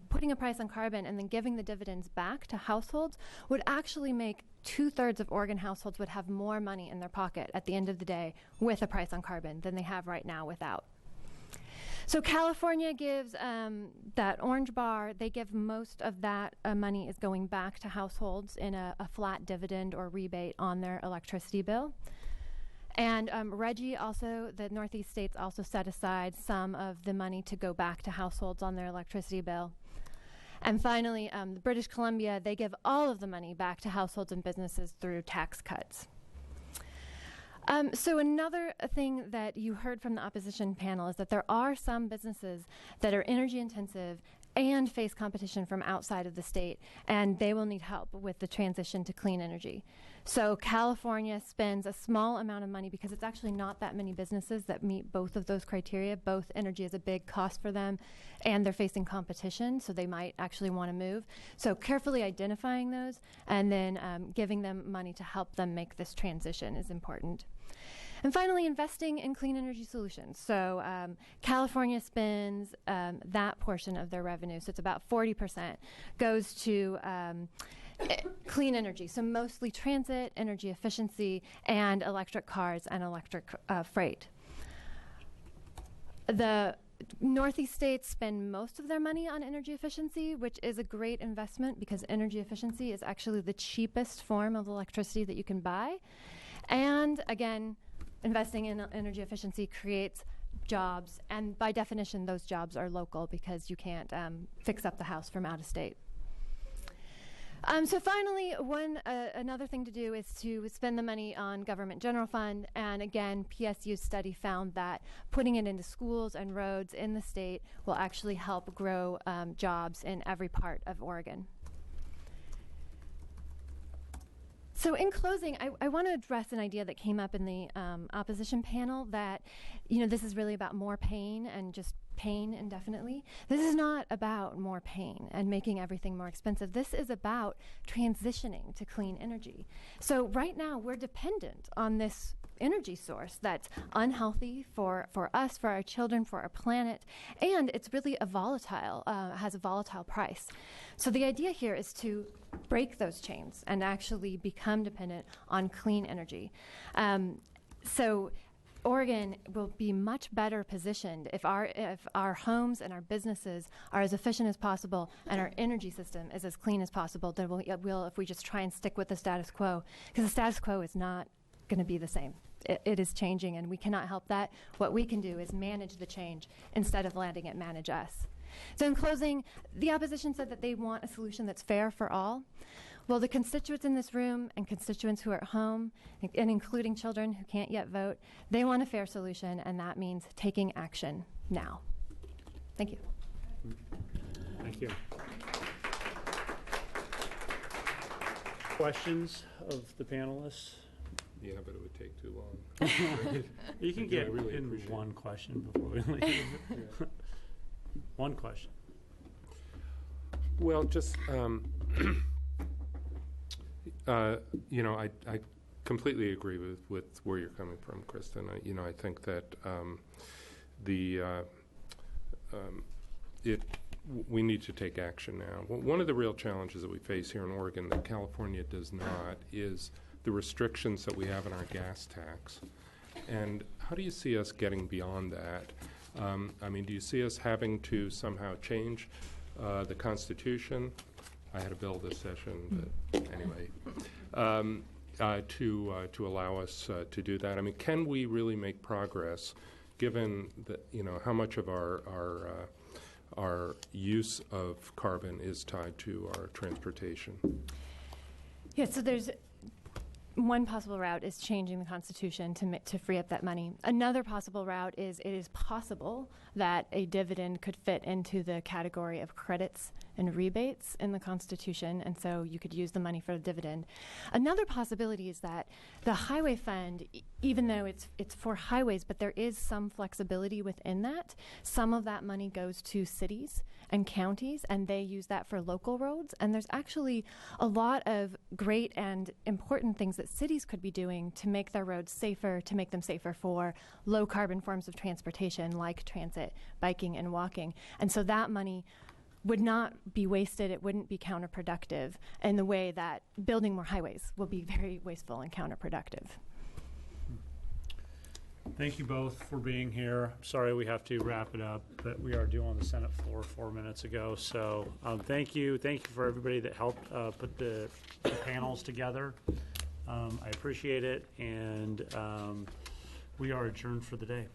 putting a price on carbon and then giving the dividends back to households would actually make 2/3 of Oregon households would have more money in their pocket at the end of the day with a price on carbon than they have right now without. So California gives that orange bar, they give most of that money is going back to households in a flat dividend or rebate on their electricity bill. And RGGI also, the Northeast states also set aside some of the money to go back to households on their electricity bill. And finally, British Columbia, they give all of the money back to households and businesses through tax cuts. So another thing that you heard from the opposition panel is that there are some businesses that are energy intensive and face competition from outside of the state, and they will need help with the transition to clean energy. So California spends a small amount of money because it's actually not that many businesses that meet both of those criteria. Both energy is a big cost for them, and they're facing competition, so they might actually want to move. So carefully identifying those and then giving them money to help them make this transition is important. And finally, investing in clean energy solutions. So California spends that portion of their revenue, so it's about 40%, goes to clean energy, so mostly transit, energy efficiency, and electric cars and electric freight. The Northeast states spend most of their money on energy efficiency, which is a great investment because energy efficiency is actually the cheapest form of electricity that you can buy. And again, investing in energy efficiency creates jobs, and by definition, those jobs are local because you can't fix up the house from out of state. So finally, another thing to do is to spend the money on government general fund, and again, PSU's study found that putting it into schools and roads in the state will actually help grow jobs in every part of Oregon. So in closing, I want to address an idea that came up in the opposition panel that, this is really about more pain and just pain indefinitely. This is not about more pain and making everything more expensive. This is about transitioning to clean energy. So right now, we're dependent on this energy source that's unhealthy for us, for our children, for our planet, and it's really has a volatile price. So the idea here is to break those chains and actually become dependent on clean energy. So Oregon will be much better positioned if our homes and our businesses are as efficient as possible and our energy system is as clean as possible than we'll if we just try and stick with the status quo, because the status quo is not going to be the same. It is changing, and we cannot help that. What we can do is manage the change instead of letting it manage us. So in closing, the opposition said that they want a solution that's fair for all. Well, the constituents in this room and constituents who are at home, and including children who can't yet vote, they want a fair solution, and that means taking action now. Thank you. Thank you. Questions of the panelists? Yeah, but it would take too long. You can get in one question before we leave. Yeah. One question. Well, just I completely agree with where you're coming from, Kristin. I think that we need to take action now. One of the real challenges that we face here in Oregon that California does not is the restrictions that we have in our gas tax. And how do you see us getting beyond that? Do you see us having to somehow change the Constitution? I had a bill this session, but anyway, to allow us to do that. Can we really make progress, given that how much of our use of carbon is tied to our transportation? Yeah. So one possible route is changing the Constitution to free up that money. Another possible route is it is possible that a dividend could fit into the category of credits and rebates in the Constitution, and so you could use the money for a dividend. Another possibility is that the highway fund, even though it's for highways, but there is some flexibility within that. Some of that money goes to cities and counties, and they use that for local roads. And there's actually a lot of great and important things that cities could be doing to make their roads safer, to make them safer for low carbon forms of transportation like transit, biking, and walking. And so that money would not be wasted. It wouldn't be counterproductive in the way that building more highways will be very wasteful and counterproductive. Thank you both for being here. Sorry we have to wrap it up, but we are due on the Senate floor 4 minutes ago. So thank you. Thank you for everybody that helped put the panels together. I appreciate it, and we are adjourned for the day.